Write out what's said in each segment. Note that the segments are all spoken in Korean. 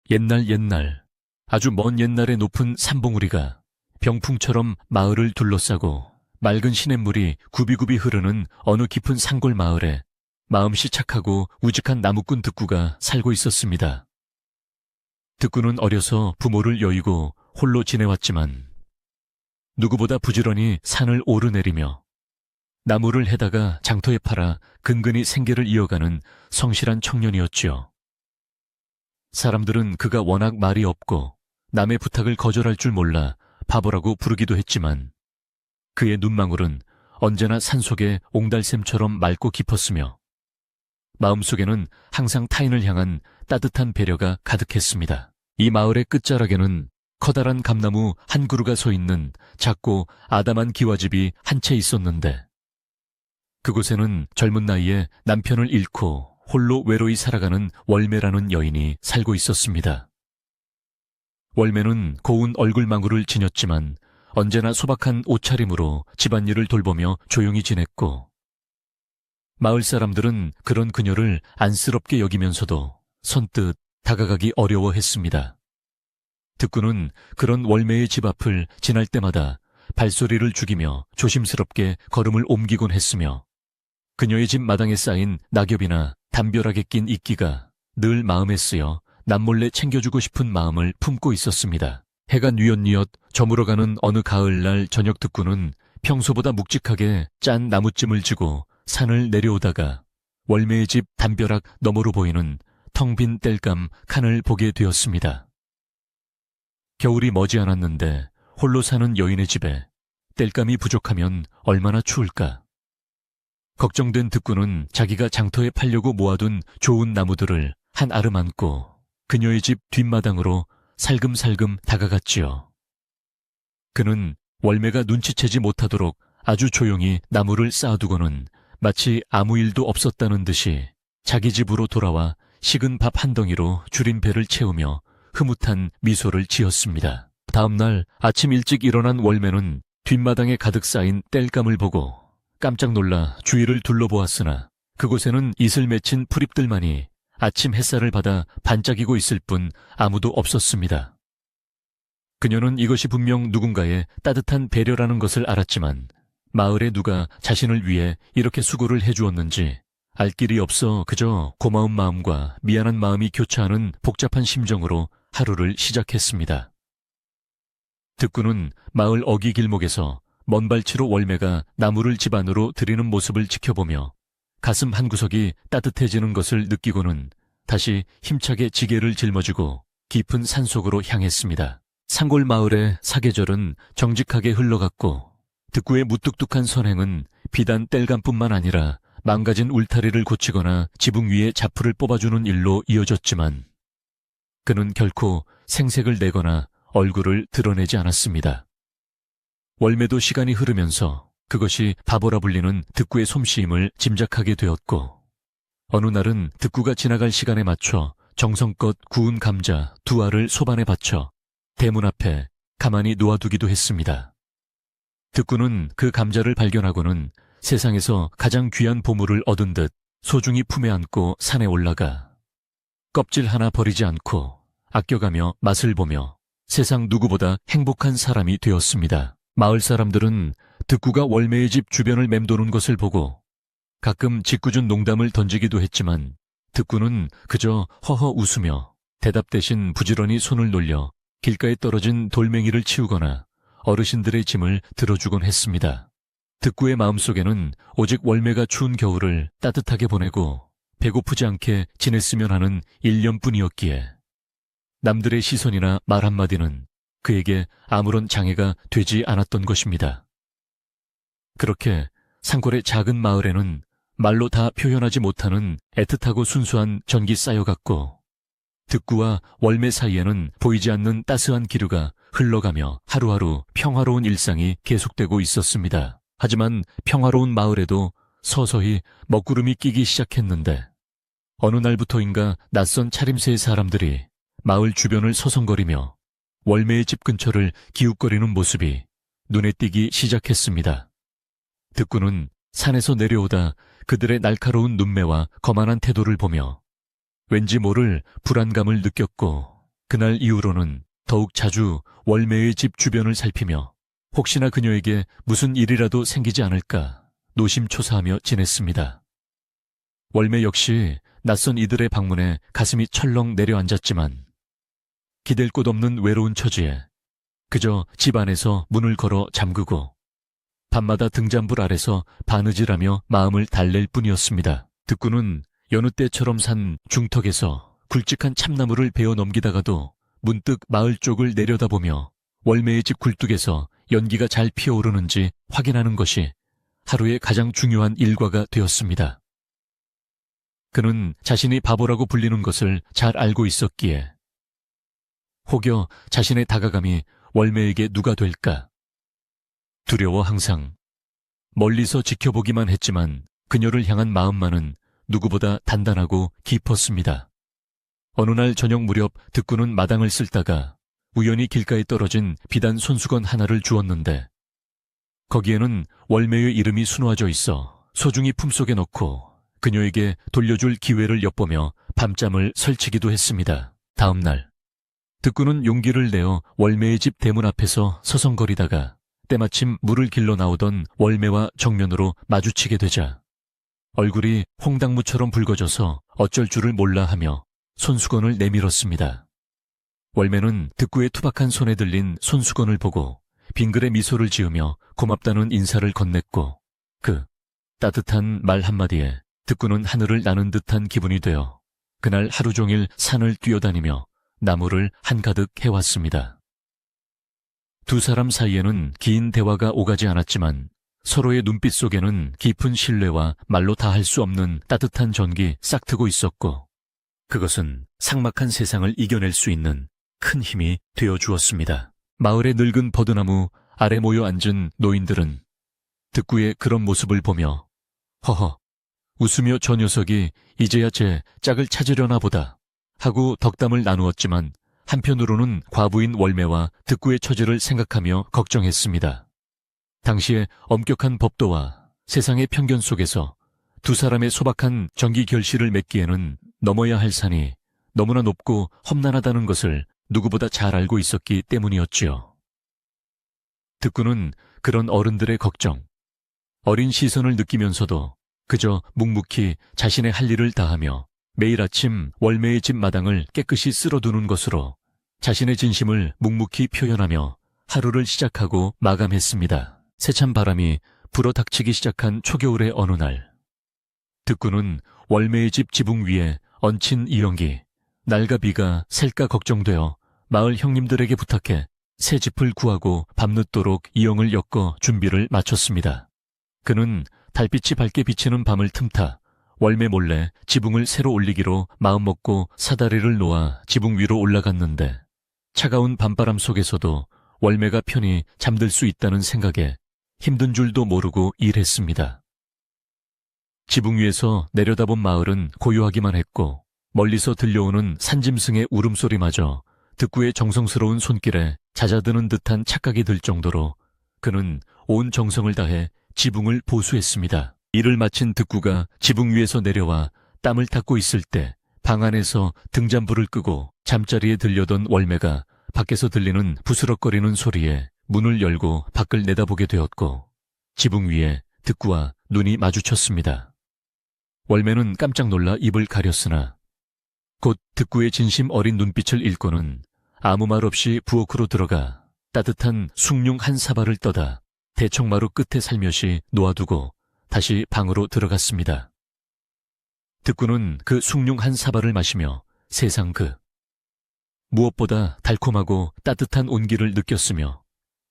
옛날, 아주 먼 옛날에 높은 산봉우리가 병풍처럼 마을을 둘러싸고 맑은 시냇물이 굽이굽이 흐르는 어느 깊은 산골 마을에 마음씨 착하고 우직한 나무꾼 득구가 살고 있었습니다. 득구는 어려서 부모를 여의고 홀로 지내왔지만 누구보다 부지런히 산을 오르내리며 나무를 해다가 장터에 팔아 근근히 생계를 이어가는 성실한 청년이었지요. 사람들은 그가 워낙 말이 없고 남의 부탁을 거절할 줄 몰라 바보라고 부르기도 했지만 그의 눈망울은 언제나 산속의 옹달샘처럼 맑고 깊었으며 마음속에는 항상 타인을 향한 따뜻한 배려가 가득했습니다. 이 마을의 끝자락에는 커다란 감나무 한 그루가 서 있는 작고 아담한 기와집이 한 채 있었는데 그곳에는 젊은 나이에 남편을 잃고 홀로 외로이 살아가는 월매라는 여인이 살고 있었습니다. 월매는 고운 얼굴망울을 지녔지만 언제나 소박한 옷차림으로 집안일을 돌보며 조용히 지냈고 마을 사람들은 그런 그녀를 안쓰럽게 여기면서도 선뜻 다가가기 어려워했습니다. 득구는 그런 월매의 집 앞을 지날 때마다 발소리를 죽이며 조심스럽게 걸음을 옮기곤 했으며 그녀의 집 마당에 쌓인 낙엽이나 담벼락에 낀 이끼가 늘 마음에 쓰여 남몰래 챙겨주고 싶은 마음을 품고 있었습니다. 해가 뉘엿뉘엿 저물어가는 어느 가을날 저녁 득구는 평소보다 묵직하게 짠 나무찜을 지고 산을 내려오다가 월매의 집 담벼락 너머로 보이는 텅 빈 땔감 칸을 보게 되었습니다. 겨울이 머지않았는데 홀로 사는 여인의 집에 땔감이 부족하면 얼마나 추울까. 걱정된 득구는 자기가 장터에 팔려고 모아둔 좋은 나무들을 한 아름 안고 그녀의 집 뒷마당으로 살금살금 다가갔지요. 그는 월매가 눈치채지 못하도록 아주 조용히 나무를 쌓아두고는 마치 아무 일도 없었다는 듯이 자기 집으로 돌아와 식은 밥 한 덩이로 줄인 배를 채우며 흐뭇한 미소를 지었습니다. 다음 날 아침 일찍 일어난 월매는 뒷마당에 가득 쌓인 땔감을 보고 깜짝 놀라 주위를 둘러보았으나 그곳에는 이슬 맺힌 풀잎들만이 아침 햇살을 받아 반짝이고 있을 뿐 아무도 없었습니다. 그녀는 이것이 분명 누군가의 따뜻한 배려라는 것을 알았지만 마을에 누가 자신을 위해 이렇게 수고를 해주었는지 알 길이 없어 그저 고마운 마음과 미안한 마음이 교차하는 복잡한 심정으로 하루를 시작했습니다. 득구는 마을 어귀 길목에서 먼 발치로 월매가 나무를 집 안으로 들이는 모습을 지켜보며 가슴 한구석이 따뜻해지는 것을 느끼고는 다시 힘차게 지게를 짊어지고 깊은 산속으로 향했습니다. 산골 마을의 사계절은 정직하게 흘러갔고 득구의 무뚝뚝한 선행은 비단 땔감뿐만 아니라 망가진 울타리를 고치거나 지붕 위에 자풀을 뽑아주는 일로 이어졌지만 그는 결코 생색을 내거나 얼굴을 드러내지 않았습니다. 월매도 시간이 흐르면서 그것이 바보라 불리는 득구의 솜씨임을 짐작하게 되었고 어느 날은 득구가 지나갈 시간에 맞춰 정성껏 구운 감자 2알을 소반에 받쳐 대문 앞에 가만히 놓아두기도 했습니다. 득구는 그 감자를 발견하고는 세상에서 가장 귀한 보물을 얻은 듯 소중히 품에 안고 산에 올라가 껍질 하나 버리지 않고 아껴가며 맛을 보며 세상 누구보다 행복한 사람이 되었습니다. 마을 사람들은 득구가 월매의 집 주변을 맴도는 것을 보고 가끔 짓궂은 농담을 던지기도 했지만 득구는 그저 허허 웃으며 대답 대신 부지런히 손을 놀려 길가에 떨어진 돌멩이를 치우거나 어르신들의 짐을 들어주곤 했습니다. 득구의 마음속에는 오직 월매가 추운 겨울을 따뜻하게 보내고 배고프지 않게 지냈으면 하는 일념뿐이었기에 남들의 시선이나 말 한마디는 그에게 아무런 장애가 되지 않았던 것입니다. 그렇게 산골의 작은 마을에는 말로 다 표현하지 못하는 애틋하고 순수한 전기 쌓여갔고 득구와 월매 사이에는 보이지 않는 따스한 기류가 흘러가며 하루하루 평화로운 일상이 계속되고 있었습니다. 하지만 평화로운 마을에도 서서히 먹구름이 끼기 시작했는데 어느 날부터인가 낯선 차림새의 사람들이 마을 주변을 서성거리며 월매의 집 근처를 기웃거리는 모습이 눈에 띄기 시작했습니다. 득구는 산에서 내려오다 그들의 날카로운 눈매와 거만한 태도를 보며 왠지 모를 불안감을 느꼈고 그날 이후로는 더욱 자주 월매의 집 주변을 살피며 혹시나 그녀에게 무슨 일이라도 생기지 않을까 노심초사하며 지냈습니다. 월매 역시 낯선 이들의 방문에 가슴이 철렁 내려앉았지만 기댈 곳 없는 외로운 처지에 그저 집 안에서 문을 걸어 잠그고 밤마다 등잔불 아래서 바느질하며 마음을 달랠 뿐이었습니다. 득구는 여느 때처럼 산 중턱에서 굵직한 참나무를 베어 넘기다가도 문득 마을 쪽을 내려다보며 월매의 집 굴뚝에서 연기가 잘 피어오르는지 확인하는 것이 하루의 가장 중요한 일과가 되었습니다. 그는 자신이 바보라고 불리는 것을 잘 알고 있었기에 혹여 자신의 다가감이 월매에게 누가 될까 두려워 항상 멀리서 지켜보기만 했지만 그녀를 향한 마음만은 누구보다 단단하고 깊었습니다. 어느 날 저녁 무렵 득구는 마당을 쓸다가 우연히 길가에 떨어진 비단 손수건 하나를 주었는데 거기에는 월매의 이름이 수놓아져 있어 소중히 품속에 넣고 그녀에게 돌려줄 기회를 엿보며 밤잠을 설치기도 했습니다. 다음 날 득구는 용기를 내어 월매의 집 대문 앞에서 서성거리다가 때마침 물을 길러 나오던 월매와 정면으로 마주치게 되자 얼굴이 홍당무처럼 붉어져서 어쩔 줄을 몰라 하며 손수건을 내밀었습니다. 월매는 득구의 투박한 손에 들린 손수건을 보고 빙그레 미소를 지으며 고맙다는 인사를 건넸고 그 따뜻한 말 한마디에 득구는 하늘을 나는 듯한 기분이 되어 그날 하루 종일 산을 뛰어다니며 나무를 한가득 해왔습니다. 두 사람 사이에는 긴 대화가 오가지 않았지만 서로의 눈빛 속에는 깊은 신뢰와 말로 다 할 수 없는 따뜻한 전기 싹트고 있었고 그것은 삭막한 세상을 이겨낼 수 있는 큰 힘이 되어주었습니다. 마을의 늙은 버드나무 아래 모여 앉은 노인들은 득구의 그런 모습을 보며 허허 웃으며 저 녀석이 이제야 제 짝을 찾으려나 보다 하고 덕담을 나누었지만 한편으로는 과부인 월매와 득구의 처지를 생각하며 걱정했습니다. 당시의 엄격한 법도와 세상의 편견 속에서 두 사람의 소박한 정기 결실을 맺기에는 넘어야 할 산이 너무나 높고 험난하다는 것을 누구보다 잘 알고 있었기 때문이었지요. 득구는 그런 어른들의 걱정, 어린 시선을 느끼면서도 그저 묵묵히 자신의 할 일을 다하며 매일 아침 월매의 집 마당을 깨끗이 쓸어두는 것으로 자신의 진심을 묵묵히 표현하며 하루를 시작하고 마감했습니다. 세찬 바람이 불어닥치기 시작한 초겨울의 어느 날 득구는 월매의 집 지붕 위에 얹힌 이영기, 날과 비가 셀까 걱정되어 마을 형님들에게 부탁해 새 짚을 구하고 밤늦도록 이영을 엮어 준비를 마쳤습니다. 그는 달빛이 밝게 비치는 밤을 틈타 월매 몰래 지붕을 새로 올리기로 마음먹고 사다리를 놓아 지붕 위로 올라갔는데 차가운 밤바람 속에서도 월매가 편히 잠들 수 있다는 생각에 힘든 줄도 모르고 일했습니다. 지붕 위에서 내려다본 마을은 고요하기만 했고 멀리서 들려오는 산짐승의 울음소리마저 득구의 정성스러운 손길에 잦아드는 듯한 착각이 들 정도로 그는 온 정성을 다해 지붕을 보수했습니다. 일을 마친 득구가 지붕 위에서 내려와 땀을 닦고 있을 때 방 안에서 등잔불을 끄고 잠자리에 들려던 월매가 밖에서 들리는 부스럭거리는 소리에 문을 열고 밖을 내다보게 되었고 지붕 위에 득구와 눈이 마주쳤습니다. 월매는 깜짝 놀라 입을 가렸으나 곧 득구의 진심 어린 눈빛을 읽고는 아무 말 없이 부엌으로 들어가 따뜻한 숭늉 한 사발을 떠다 대청마루 끝에 살며시 놓아두고 다시 방으로 들어갔습니다. 득구는 그 숭늉 한 사발을 마시며 세상 무엇보다 달콤하고 따뜻한 온기를 느꼈으며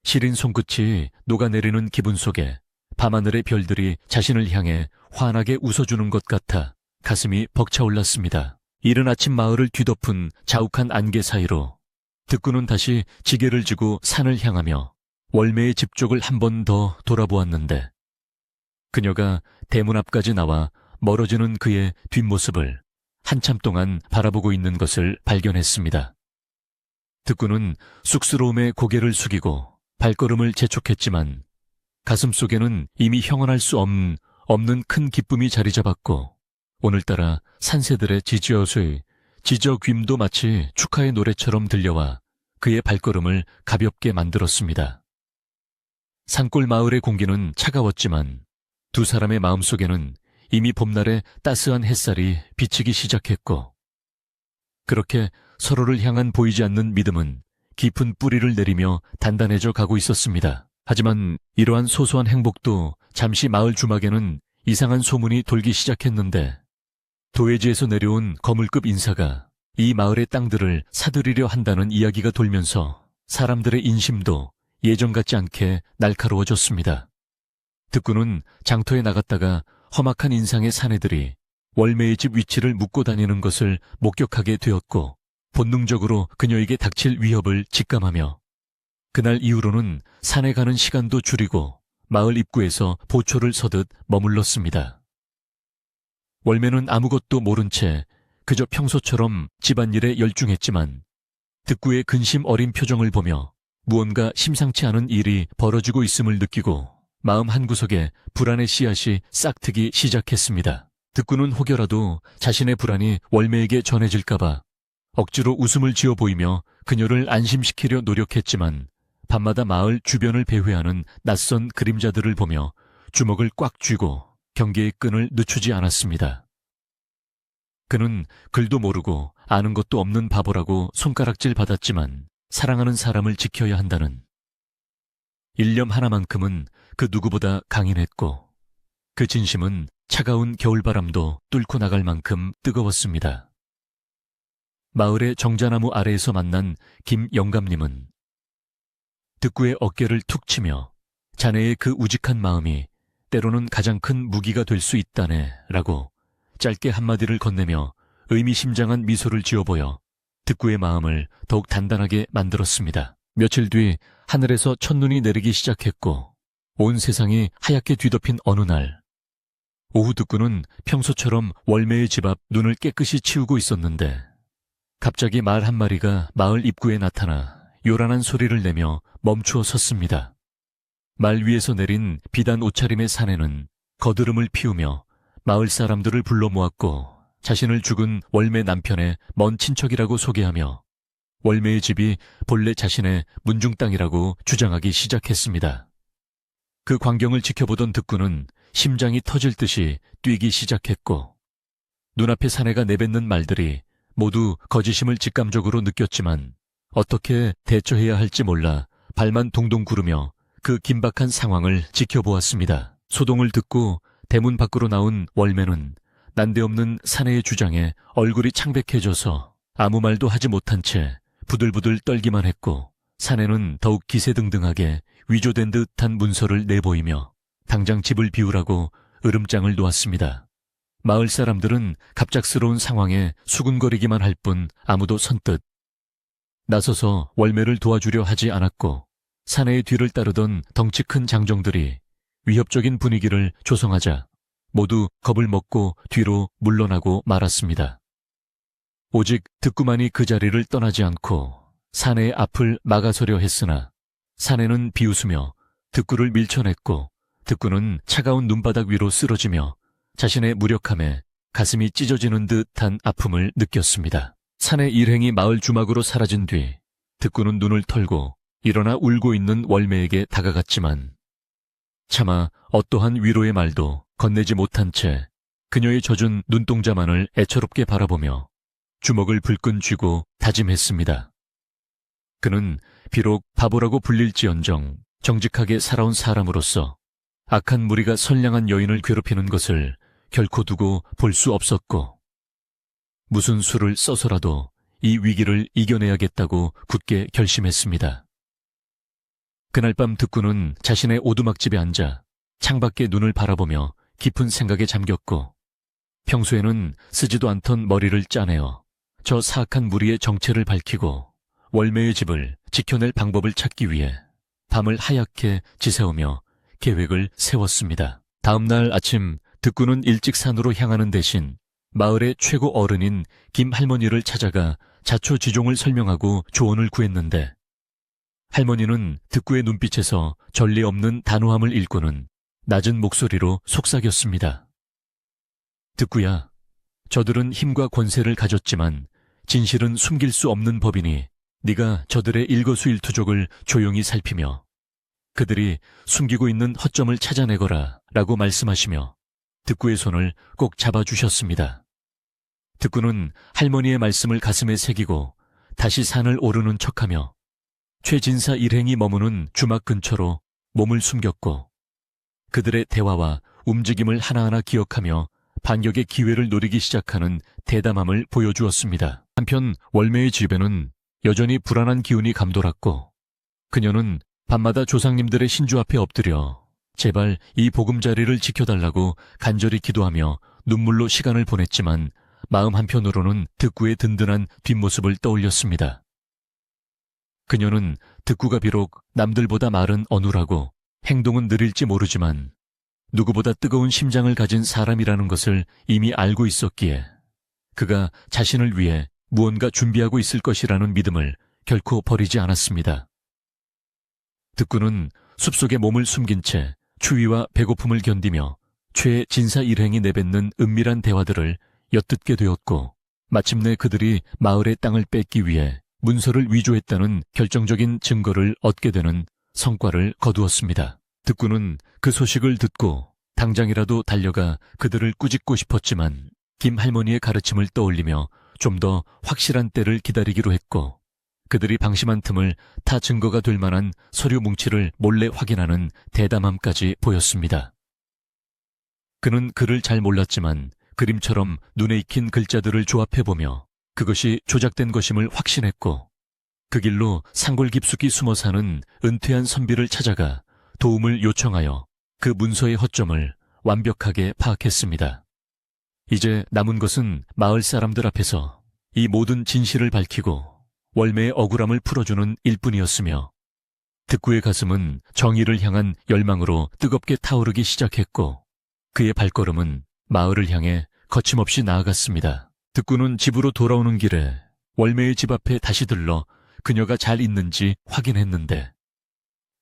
시린 손끝이 녹아내리는 기분 속에 밤하늘의 별들이 자신을 향해 환하게 웃어주는 것 같아 가슴이 벅차올랐습니다. 이른 아침 마을을 뒤덮은 자욱한 안개 사이로 득구는 다시 지게를 지고 산을 향하며 월매의 집 쪽을 한 번 더 돌아보았는데 그녀가 대문 앞까지 나와 멀어지는 그의 뒷모습을 한참 동안 바라보고 있는 것을 발견했습니다. 득구는 쑥스러움에 고개를 숙이고 발걸음을 재촉했지만 가슴속에는 이미 형언할 수 없는 큰 기쁨이 자리 잡았고 오늘따라 산새들의 지지어수의 지저귀도 마치 축하의 노래처럼 들려와 그의 발걸음을 가볍게 만들었습니다. 산골 마을의 공기는 차가웠지만 두 사람의 마음속에는 이미 봄날의 따스한 햇살이 비치기 시작했고, 그렇게 서로를 향한 보이지 않는 믿음은 깊은 뿌리를 내리며 단단해져 가고 있었습니다. 하지만 이러한 소소한 행복도 잠시 마을 주막에는 이상한 소문이 돌기 시작했는데, 도회지에서 내려온 거물급 인사가 이 마을의 땅들을 사들이려 한다는 이야기가 돌면서 사람들의 인심도 예전 같지 않게 날카로워졌습니다. 득구는 장터에 나갔다가 험악한 인상의 사내들이 월매의 집 위치를 묻고 다니는 것을 목격하게 되었고, 본능적으로 그녀에게 닥칠 위협을 직감하며 그날 이후로는 산에 가는 시간도 줄이고 마을 입구에서 보초를 서듯 머물렀습니다. 월매는 아무것도 모른 채 그저 평소처럼 집안일에 열중했지만 득구의 근심 어린 표정을 보며 무언가 심상치 않은 일이 벌어지고 있음을 느끼고 마음 한구석에 불안의 씨앗이 싹트기 시작했습니다. 득구는 혹여라도 자신의 불안이 월매에게 전해질까봐 억지로 웃음을 지어 보이며 그녀를 안심시키려 노력했지만 밤마다 마을 주변을 배회하는 낯선 그림자들을 보며 주먹을 꽉 쥐고 경계의 끈을 늦추지 않았습니다. 그는 글도 모르고 아는 것도 없는 바보라고 손가락질 받았지만 사랑하는 사람을 지켜야 한다는 일념 하나만큼은 그 누구보다 강인했고, 그 진심은 차가운 겨울바람도 뚫고 나갈 만큼 뜨거웠습니다. 마을의 정자나무 아래에서 만난 김영감님은 득구의 어깨를 툭 치며 자네의 그 우직한 마음이 때로는 가장 큰 무기가 될 수 있다네 라고 짧게 한마디를 건네며 의미심장한 미소를 지어보여 득구의 마음을 더욱 단단하게 만들었습니다. 며칠 뒤 하늘에서 첫눈이 내리기 시작했고 온 세상이 하얗게 뒤덮인 어느 날, 오후 득구는 평소처럼 월매의 집 앞 눈을 깨끗이 치우고 있었는데 갑자기 말 한 마리가 마을 입구에 나타나 요란한 소리를 내며 멈추어 섰습니다. 말 위에서 내린 비단 옷차림의 사내는 거드름을 피우며 마을 사람들을 불러 모았고 자신을 죽은 월매 남편의 먼 친척이라고 소개하며 월매의 집이 본래 자신의 문중 땅이라고 주장하기 시작했습니다. 그 광경을 지켜보던 득구는 심장이 터질 듯이 뛰기 시작했고, 눈앞의 사내가 내뱉는 말들이 모두 거짓임을 직감적으로 느꼈지만 어떻게 대처해야 할지 몰라 발만 동동 구르며 그 긴박한 상황을 지켜보았습니다. 소동을 듣고 대문 밖으로 나온 월매는 난데없는 사내의 주장에 얼굴이 창백해져서 아무 말도 하지 못한 채 부들부들 떨기만 했고, 사내는 더욱 기세등등하게 위조된 듯한 문서를 내보이며 당장 집을 비우라고 으름장을 놓았습니다. 마을 사람들은 갑작스러운 상황에 수군거리기만 할 뿐 아무도 선뜻 나서서 월매를 도와주려 하지 않았고, 사내의 뒤를 따르던 덩치 큰 장정들이 위협적인 분위기를 조성하자 모두 겁을 먹고 뒤로 물러나고 말았습니다. 오직 득구만이 그 자리를 떠나지 않고 사내의 앞을 막아서려 했으나 사내는 비웃으며 득구를 밀쳐냈고, 득구는 차가운 눈바닥 위로 쓰러지며 자신의 무력함에 가슴이 찢어지는 듯한 아픔을 느꼈습니다. 사내 일행이 마을 주막으로 사라진 뒤 득구는 눈을 털고 일어나 울고 있는 월매에게 다가갔지만 차마 어떠한 위로의 말도 건네지 못한 채 그녀의 젖은 눈동자만을 애처롭게 바라보며 주먹을 불끈 쥐고 다짐했습니다. 그는 비록 바보라고 불릴지언정 정직하게 살아온 사람으로서 악한 무리가 선량한 여인을 괴롭히는 것을 결코 두고 볼 수 없었고, 무슨 수를 써서라도 이 위기를 이겨내야겠다고 굳게 결심했습니다. 그날 밤 득구는 자신의 오두막집에 앉아 창밖에 눈을 바라보며 깊은 생각에 잠겼고, 평소에는 쓰지도 않던 머리를 짜내어 저 사악한 무리의 정체를 밝히고 월매의 집을 지켜낼 방법을 찾기 위해 밤을 하얗게 지새우며 계획을 세웠습니다. 다음 날 아침 득구는 일찍 산으로 향하는 대신 마을의 최고 어른인 김 할머니를 찾아가 자초지종을 설명하고 조언을 구했는데, 할머니는 득구의 눈빛에서 전례 없는 단호함을 읽고는 낮은 목소리로 속삭였습니다. 득구야, 저들은 힘과 권세를 가졌지만 진실은 숨길 수 없는 법이니 네가 저들의 일거수일투족을 조용히 살피며 그들이 숨기고 있는 허점을 찾아내거라 라고 말씀하시며 득구의 손을 꼭 잡아주셨습니다. 득구는 할머니의 말씀을 가슴에 새기고 다시 산을 오르는 척하며 최진사 일행이 머무는 주막 근처로 몸을 숨겼고 그들의 대화와 움직임을 하나하나 기억하며 반격의 기회를 노리기 시작하는 대담함을 보여주었습니다. 한편 월매의 집에는 여전히 불안한 기운이 감돌았고 그녀는 밤마다 조상님들의 신주 앞에 엎드려 제발 이 보금자리를 지켜달라고 간절히 기도하며 눈물로 시간을 보냈지만 마음 한편으로는 득구의 든든한 뒷모습을 떠올렸습니다. 그녀는 득구가 비록 남들보다 말은 어눌하고 행동은 느릴지 모르지만 누구보다 뜨거운 심장을 가진 사람이라는 것을 이미 알고 있었기에 그가 자신을 위해 무언가 준비하고 있을 것이라는 믿음을 결코 버리지 않았습니다. 득구는 숲속에 몸을 숨긴 채 추위와 배고픔을 견디며 최진사 일행이 내뱉는 은밀한 대화들을 엿듣게 되었고 마침내 그들이 마을의 땅을 뺏기 위해 문서를 위조했다는 결정적인 증거를 얻게 되는 성과를 거두었습니다. 득구는 그 소식을 듣고 당장이라도 달려가 그들을 꾸짖고 싶었지만 김 할머니의 가르침을 떠올리며 좀 더 확실한 때를 기다리기로 했고 그들이 방심한 틈을 타 증거가 될 만한 서류 뭉치를 몰래 확인하는 대담함까지 보였습니다. 그는 글을 잘 몰랐지만 그림처럼 눈에 익힌 글자들을 조합해보며 그것이 조작된 것임을 확신했고 그 길로 산골 깊숙이 숨어 사는 은퇴한 선비를 찾아가 도움을 요청하여 그 문서의 허점을 완벽하게 파악했습니다. 이제 남은 것은 마을 사람들 앞에서 이 모든 진실을 밝히고 월매의 억울함을 풀어주는 일뿐이었으며 득구의 가슴은 정의를 향한 열망으로 뜨겁게 타오르기 시작했고 그의 발걸음은 마을을 향해 거침없이 나아갔습니다. 득구는 집으로 돌아오는 길에 월매의 집 앞에 다시 들러 그녀가 잘 있는지 확인했는데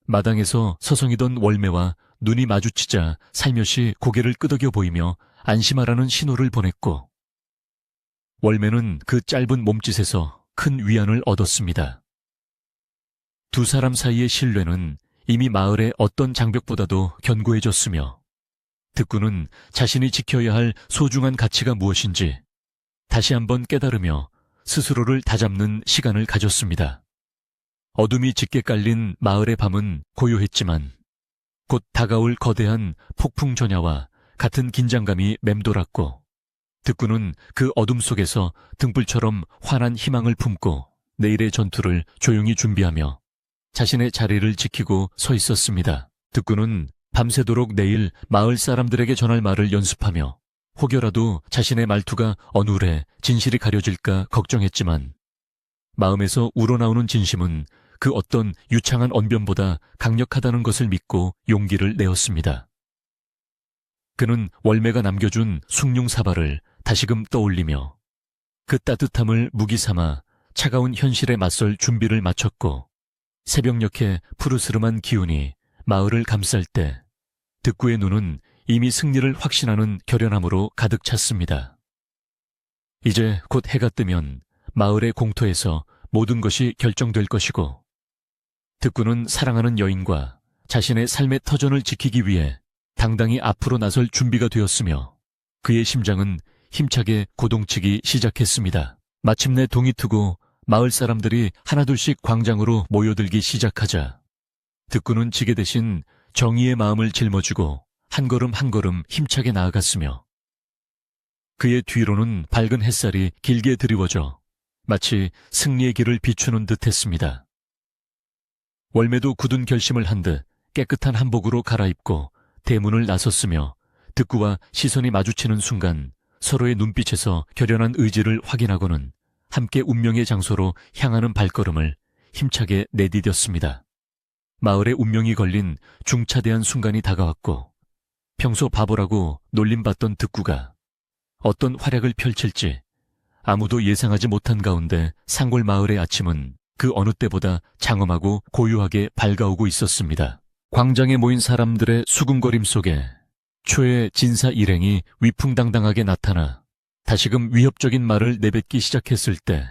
마당에서 서성이던 월매와 눈이 마주치자 살며시 고개를 끄덕여 보이며 안심하라는 신호를 보냈고 월매는 그 짧은 몸짓에서 큰 위안을 얻었습니다. 두 사람 사이의 신뢰는 이미 마을의 어떤 장벽보다도 견고해졌으며 득구는 자신이 지켜야 할 소중한 가치가 무엇인지 다시 한번 깨달으며 스스로를 다잡는 시간을 가졌습니다. 어둠이 짙게 깔린 마을의 밤은 고요했지만 곧 다가올 거대한 폭풍 전야와 같은 긴장감이 맴돌았고 득구는 그 어둠 속에서 등불처럼 환한 희망을 품고 내일의 전투를 조용히 준비하며 자신의 자리를 지키고 서 있었습니다. 득구는 밤새도록 내일 마을 사람들에게 전할 말을 연습하며 혹여라도 자신의 말투가 어눌해 진실이 가려질까 걱정했지만 마음에서 우러나오는 진심은 그 어떤 유창한 언변보다 강력하다는 것을 믿고 용기를 내었습니다. 그는 월매가 남겨준 숭늉사발을 다시금 떠올리며 그 따뜻함을 무기 삼아 차가운 현실에 맞설 준비를 마쳤고 새벽녘의 푸르스름한 기운이 마을을 감쌀 때 득구의 눈은 이미 승리를 확신하는 결연함으로 가득 찼습니다. 이제 곧 해가 뜨면 마을의 공터에서 모든 것이 결정될 것이고 득구는 사랑하는 여인과 자신의 삶의 터전을 지키기 위해 당당히 앞으로 나설 준비가 되었으며 그의 심장은 힘차게 고동치기 시작했습니다. 마침내 동이 트고 마을 사람들이 하나둘씩 광장으로 모여들기 시작하자 득구는 지게 대신 정의의 마음을 짊어지고 한 걸음 한 걸음 힘차게 나아갔으며 그의 뒤로는 밝은 햇살이 길게 드리워져 마치 승리의 길을 비추는 듯 했습니다. 월매도 굳은 결심을 한 듯 깨끗한 한복으로 갈아입고 대문을 나섰으며 득구와 시선이 마주치는 순간 서로의 눈빛에서 결연한 의지를 확인하고는 함께 운명의 장소로 향하는 발걸음을 힘차게 내디뎠습니다. 마을의 운명이 걸린 중차대한 순간이 다가왔고 평소 바보라고 놀림받던 득구가 어떤 활약을 펼칠지 아무도 예상하지 못한 가운데 산골 마을의 아침은 그 어느 때보다 장엄하고 고요하게 밝아오고 있었습니다. 광장에 모인 사람들의 수군거림 속에 초의 진사 일행이 위풍당당하게 나타나 다시금 위협적인 말을 내뱉기 시작했을 때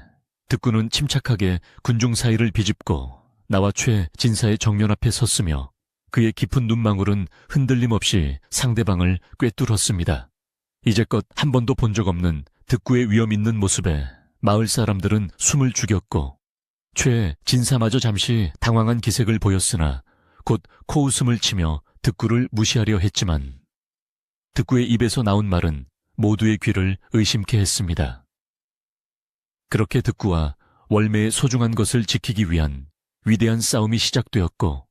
득구는 침착하게 군중 사이를 비집고 나와 최 진사의 정면 앞에 섰으며 그의 깊은 눈망울은 흔들림 없이 상대방을 꿰뚫었습니다. 이제껏 한 번도 본 적 없는 득구의 위험 있는 모습에 마을 사람들은 숨을 죽였고 최 진사마저 잠시 당황한 기색을 보였으나 곧 코웃음을 치며 득구를 무시하려 했지만 득구의 입에서 나온 말은 모두의 귀를 의심케 했습니다. 그렇게 득구와 월매의 소중한 것을 지키기 위한 위대한 싸움이 시작되었고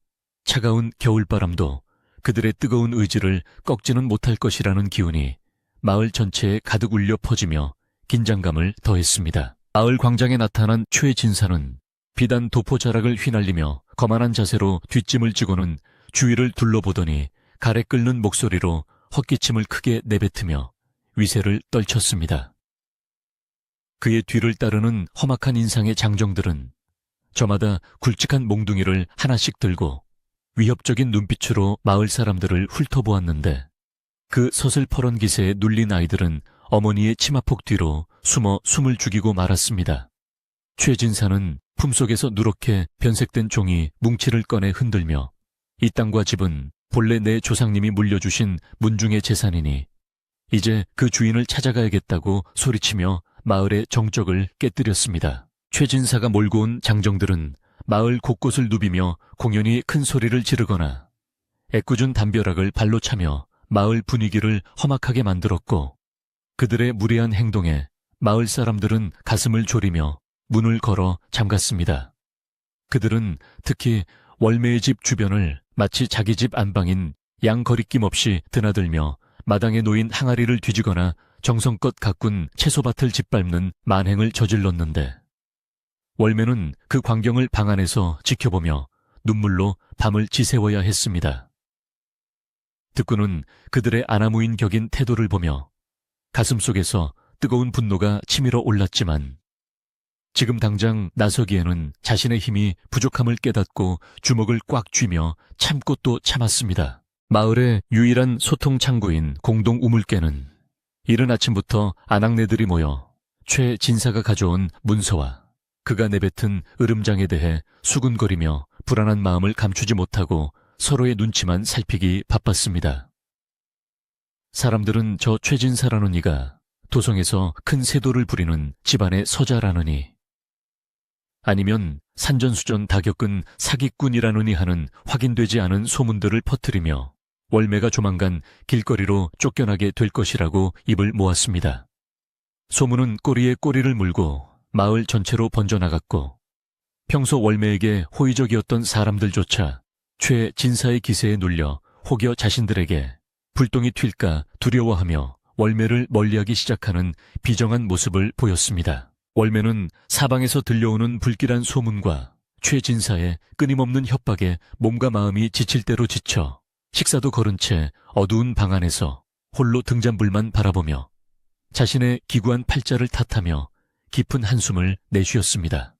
차가운 겨울바람도 그들의 뜨거운 의지를 꺾지는 못할 것이라는 기운이 마을 전체에 가득 울려 퍼지며 긴장감을 더했습니다. 마을 광장에 나타난 최진사는 비단 도포자락을 휘날리며 거만한 자세로 뒷짐을 지고는 주위를 둘러보더니 가래 끓는 목소리로 헛기침을 크게 내뱉으며 위세를 떨쳤습니다. 그의 뒤를 따르는 험악한 인상의 장정들은 저마다 굵직한 몽둥이를 하나씩 들고 위협적인 눈빛으로 마을 사람들을 훑어보았는데 그 서슬퍼런 기세에 눌린 아이들은 어머니의 치마폭 뒤로 숨어 숨을 죽이고 말았습니다. 최진사는 품속에서 누렇게 변색된 종이 뭉치를 꺼내 흔들며 이 땅과 집은 본래 내 조상님이 물려주신 문중의 재산이니 이제 그 주인을 찾아가야겠다고 소리치며 마을의 정적을 깨뜨렸습니다. 최진사가 몰고 온 장정들은 마을 곳곳을 누비며 공연히 큰 소리를 지르거나 애꿎은 담벼락을 발로 차며 마을 분위기를 험악하게 만들었고 그들의 무례한 행동에 마을 사람들은 가슴을 졸이며 문을 걸어 잠갔습니다. 그들은 특히 월매의 집 주변을 마치 자기 집 안방인 양거리낌 없이 드나들며 마당에 놓인 항아리를 뒤지거나 정성껏 가꾼 채소밭을 짓밟는 만행을 저질렀는데 월매는 그 광경을 방 안에서 지켜보며 눈물로 밤을 지새워야 했습니다. 득구는 그들의 아나무인 격인 태도를 보며 가슴속에서 뜨거운 분노가 치밀어 올랐지만 지금 당장 나서기에는 자신의 힘이 부족함을 깨닫고 주먹을 꽉 쥐며 참고 또 참았습니다. 마을의 유일한 소통 창구인 공동 우물개는 이른 아침부터 아낙네들이 모여 최 진사가 가져온 문서와 그가 내뱉은 으름장에 대해 수군거리며 불안한 마음을 감추지 못하고 서로의 눈치만 살피기 바빴습니다. 사람들은 저 최진사라는 이가 도성에서 큰 세도를 부리는 집안의 서자라느니 아니면 산전수전 다 겪은 사기꾼이라느니 하는 확인되지 않은 소문들을 퍼뜨리며 월매가 조만간 길거리로 쫓겨나게 될 것이라고 입을 모았습니다. 소문은 꼬리에 꼬리를 물고 마을 전체로 번져나갔고 평소 월매에게 호의적이었던 사람들조차 최진사의 기세에 눌려 혹여 자신들에게 불똥이 튈까 두려워하며 월매를 멀리하기 시작하는 비정한 모습을 보였습니다. 월매는 사방에서 들려오는 불길한 소문과 최진사의 끊임없는 협박에 몸과 마음이 지칠 대로 지쳐 식사도 거른 채 어두운 방 안에서 홀로 등잔불만 바라보며 자신의 기구한 팔자를 탓하며 깊은 한숨을 내쉬었습니다.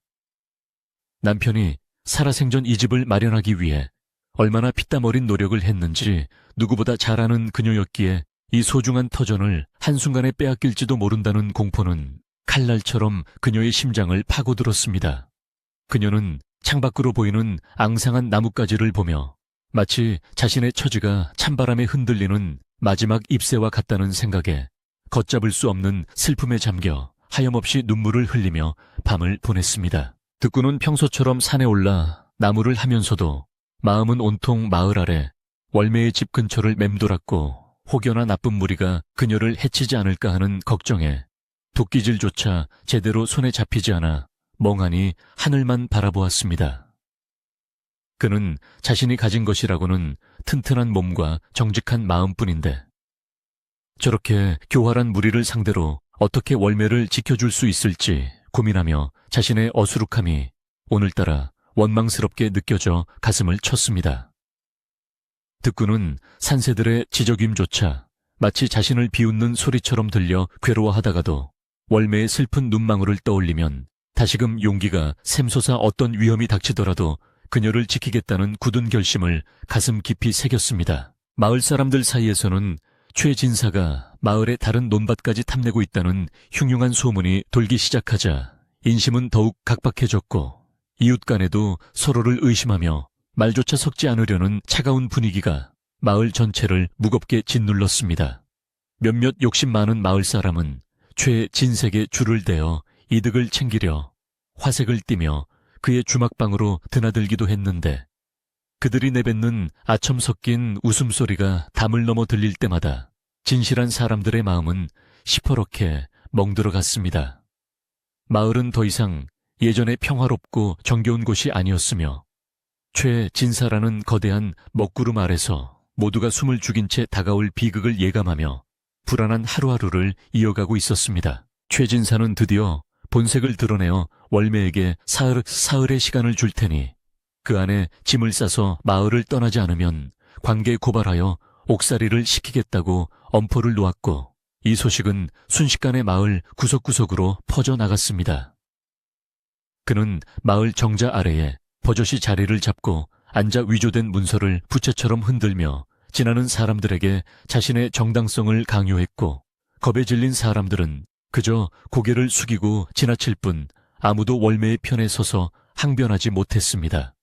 남편이 살아생전 이 집을 마련하기 위해 얼마나 피땀 어린 노력을 했는지 누구보다 잘 아는 그녀였기에 이 소중한 터전을 한순간에 빼앗길지도 모른다는 공포는 칼날처럼 그녀의 심장을 파고들었습니다. 그녀는 창밖으로 보이는 앙상한 나뭇가지를 보며 마치 자신의 처지가 찬바람에 흔들리는 마지막 잎새와 같다는 생각에 걷잡을 수 없는 슬픔에 잠겨 하염없이 눈물을 흘리며 밤을 보냈습니다. 득구는 평소처럼 산에 올라 나무를 하면서도 마음은 온통 마을 아래 월매의 집 근처를 맴돌았고 혹여나 나쁜 무리가 그녀를 해치지 않을까 하는 걱정에 도끼질조차 제대로 손에 잡히지 않아 멍하니 하늘만 바라보았습니다. 그는 자신이 가진 것이라고는 튼튼한 몸과 정직한 마음뿐인데 저렇게 교활한 무리를 상대로 어떻게 월매를 지켜줄 수 있을지 고민하며 자신의 어수룩함이 오늘따라 원망스럽게 느껴져 가슴을 쳤습니다. 득구는 산새들의 지저귀임조차 마치 자신을 비웃는 소리처럼 들려 괴로워하다가도 월매의 슬픈 눈망울을 떠올리면 다시금 용기가 샘솟아 어떤 위험이 닥치더라도 그녀를 지키겠다는 굳은 결심을 가슴 깊이 새겼습니다. 마을 사람들 사이에서는 최 진사가 마을의 다른 논밭까지 탐내고 있다는 흉흉한 소문이 돌기 시작하자 인심은 더욱 각박해졌고 이웃 간에도 서로를 의심하며 말조차 섞지 않으려는 차가운 분위기가 마을 전체를 무겁게 짓눌렀습니다. 몇몇 욕심 많은 마을 사람은 최 진색에 줄을 대어 이득을 챙기려 화색을 띠며 그의 주막방으로 드나들기도 했는데 그들이 내뱉는 아첨 섞인 웃음소리가 담을 넘어 들릴 때마다 진실한 사람들의 마음은 시퍼렇게 멍들어갔습니다. 마을은 더 이상 예전에 평화롭고 정겨운 곳이 아니었으며 최 진사라는 거대한 먹구름 아래서 모두가 숨을 죽인 채 다가올 비극을 예감하며 불안한 하루하루를 이어가고 있었습니다. 최 진사는 드디어 본색을 드러내어 월매에게 사흘의 시간을 줄 테니 그 안에 짐을 싸서 마을을 떠나지 않으면 관계에 고발하여 옥살이를 시키겠다고 엄포를 놓았고 이 소식은 순식간에 마을 구석구석으로 퍼져나갔습니다. 그는 마을 정자 아래에 버젓이 자리를 잡고 앉아 위조된 문서를 부채처럼 흔들며 지나는 사람들에게 자신의 정당성을 강요했고 겁에 질린 사람들은 그저 고개를 숙이고 지나칠 뿐 아무도 월매의 편에 서서 항변하지 못했습니다.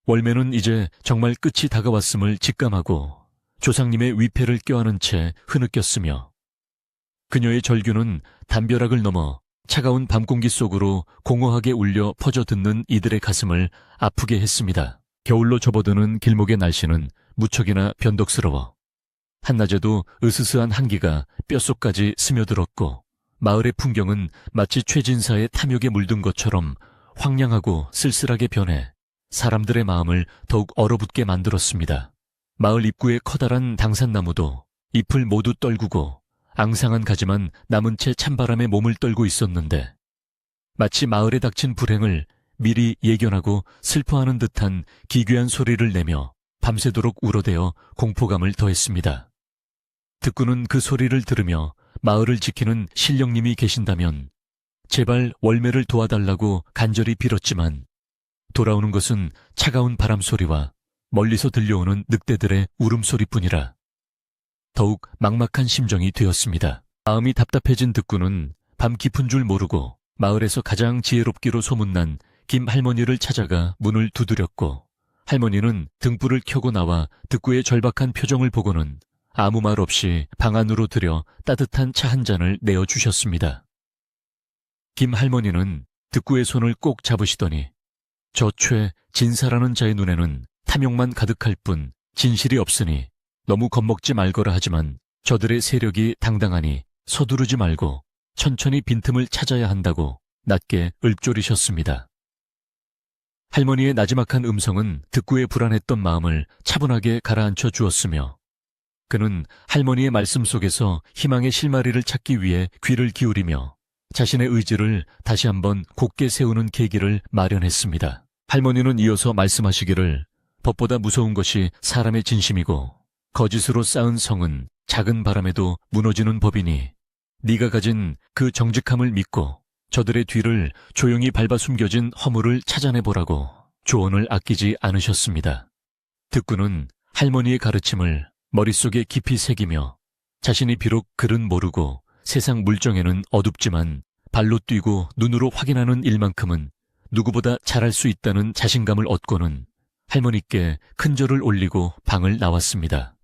월매는 이제 정말 끝이 다가왔음을 직감하고 조상님의 위패를 껴안은 채 흐느꼈으며 그녀의 절규는 담벼락을 넘어 차가운 밤공기 속으로 공허하게 울려 퍼져듣는 이들의 가슴을 아프게 했습니다. 겨울로 접어드는 길목의 날씨는 무척이나 변덕스러워 한낮에도 으스스한 한기가 뼛속까지 스며들었고 마을의 풍경은 마치 최진사의 탐욕에 물든 것처럼 황량하고 쓸쓸하게 변해 사람들의 마음을 더욱 얼어붙게 만들었습니다. 마을 입구의 커다란 당산나무도 잎을 모두 떨구고 앙상한 가지만 남은 채 찬바람에 몸을 떨고 있었는데 마치 마을에 닥친 불행을 미리 예견하고 슬퍼하는 듯한 기괴한 소리를 내며 밤새도록 울어대어 공포감을 더했습니다. 듣고는 그 소리를 들으며 마을을 지키는 신령님이 계신다면 제발 월매를 도와달라고 간절히 빌었지만 돌아오는 것은 차가운 바람소리와 멀리서 들려오는 늑대들의 울음소리뿐이라 더욱 막막한 심정이 되었습니다. 마음이 답답해진 득구는 밤 깊은 줄 모르고 마을에서 가장 지혜롭기로 소문난 김 할머니를 찾아가 문을 두드렸고 할머니는 등불을 켜고 나와 득구의 절박한 표정을 보고는 아무 말 없이 방 안으로 들여 따뜻한 차 한 잔을 내어주셨습니다. 김 할머니는 득구의 손을 꼭 잡으시더니 저 최 진사라는 자의 눈에는 탐욕만 가득할 뿐 진실이 없으니 너무 겁먹지 말거라 하지만 저들의 세력이 당당하니 서두르지 말고 천천히 빈틈을 찾아야 한다고 낮게 읊조리셨습니다. 할머니의 나지막한 음성은 득구의 불안했던 마음을 차분하게 가라앉혀 주었으며 그는 할머니의 말씀 속에서 희망의 실마리를 찾기 위해 귀를 기울이며 자신의 의지를 다시 한번 곧게 세우는 계기를 마련했습니다. 할머니는 이어서 말씀하시기를 법보다 무서운 것이 사람의 진심이고 거짓으로 쌓은 성은 작은 바람에도 무너지는 법이니 네가 가진 그 정직함을 믿고 저들의 뒤를 조용히 밟아 숨겨진 허물을 찾아내보라고 조언을 아끼지 않으셨습니다. 득구는 할머니의 가르침을 머릿속에 깊이 새기며 자신이 비록 글은 모르고 세상 물정에는 어둡지만 발로 뛰고 눈으로 확인하는 일만큼은 누구보다 잘할 수 있다는 자신감을 얻고는 할머니께 큰절을 올리고 방을 나왔습니다.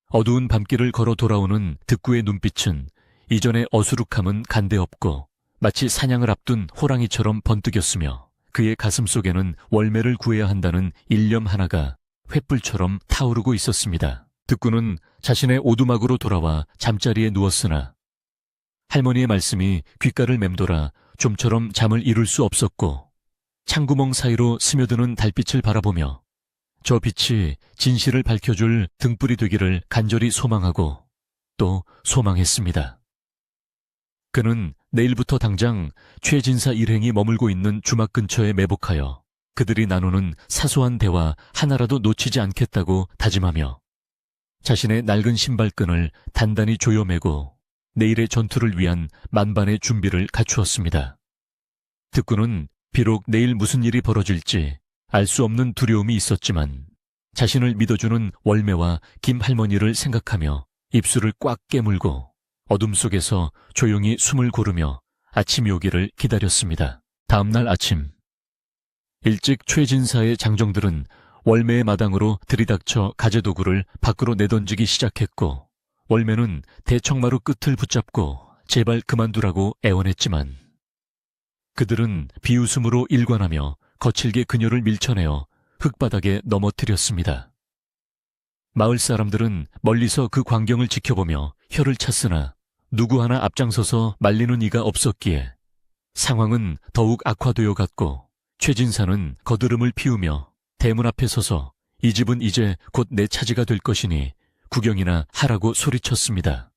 어두운 밤길을 걸어 돌아오는 득구의 눈빛은 이전의 어수룩함은 간데없고 마치 사냥을 앞둔 호랑이처럼 번뜩였으며 그의 가슴 속에는 월매를 구해야 한다는 일념 하나가 횃불처럼 타오르고 있었습니다. 득구는 자신의 오두막으로 돌아와 잠자리에 누웠으나 할머니의 말씀이 귓가를 맴돌아 좀처럼 잠을 이룰 수 없었고 창구멍 사이로 스며드는 달빛을 바라보며 저 빛이 진실을 밝혀줄 등불이 되기를 간절히 소망하고 또 소망했습니다. 그는 내일부터 당장 최진사 일행이 머물고 있는 주막 근처에 매복하여 그들이 나누는 사소한 대화 하나라도 놓치지 않겠다고 다짐하며 자신의 낡은 신발끈을 단단히 조여매고 내일의 전투를 위한 만반의 준비를 갖추었습니다. 득구는 비록 내일 무슨 일이 벌어질지 알 수 없는 두려움이 있었지만 자신을 믿어주는 월매와 김 할머니를 생각하며 입술을 꽉 깨물고 어둠 속에서 조용히 숨을 고르며 아침이 오기를 기다렸습니다. 다음날 아침, 일찍 최진사의 장정들은 월매의 마당으로 들이닥쳐 가재도구를 밖으로 내던지기 시작했고, 월매는 대청마루 끝을 붙잡고 제발 그만두라고 애원했지만 그들은 비웃음으로 일관하며 거칠게 그녀를 밀쳐내어 흙바닥에 넘어뜨렸습니다. 마을 사람들은 멀리서 그 광경을 지켜보며 혀를 찼으나 누구 하나 앞장서서 말리는 이가 없었기에 상황은 더욱 악화되어 갔고, 최진사는 거드름을 피우며 대문 앞에 서서 이 집은 이제 곧 내 차지가 될 것이니 구경이나 하라고 소리쳤습니다.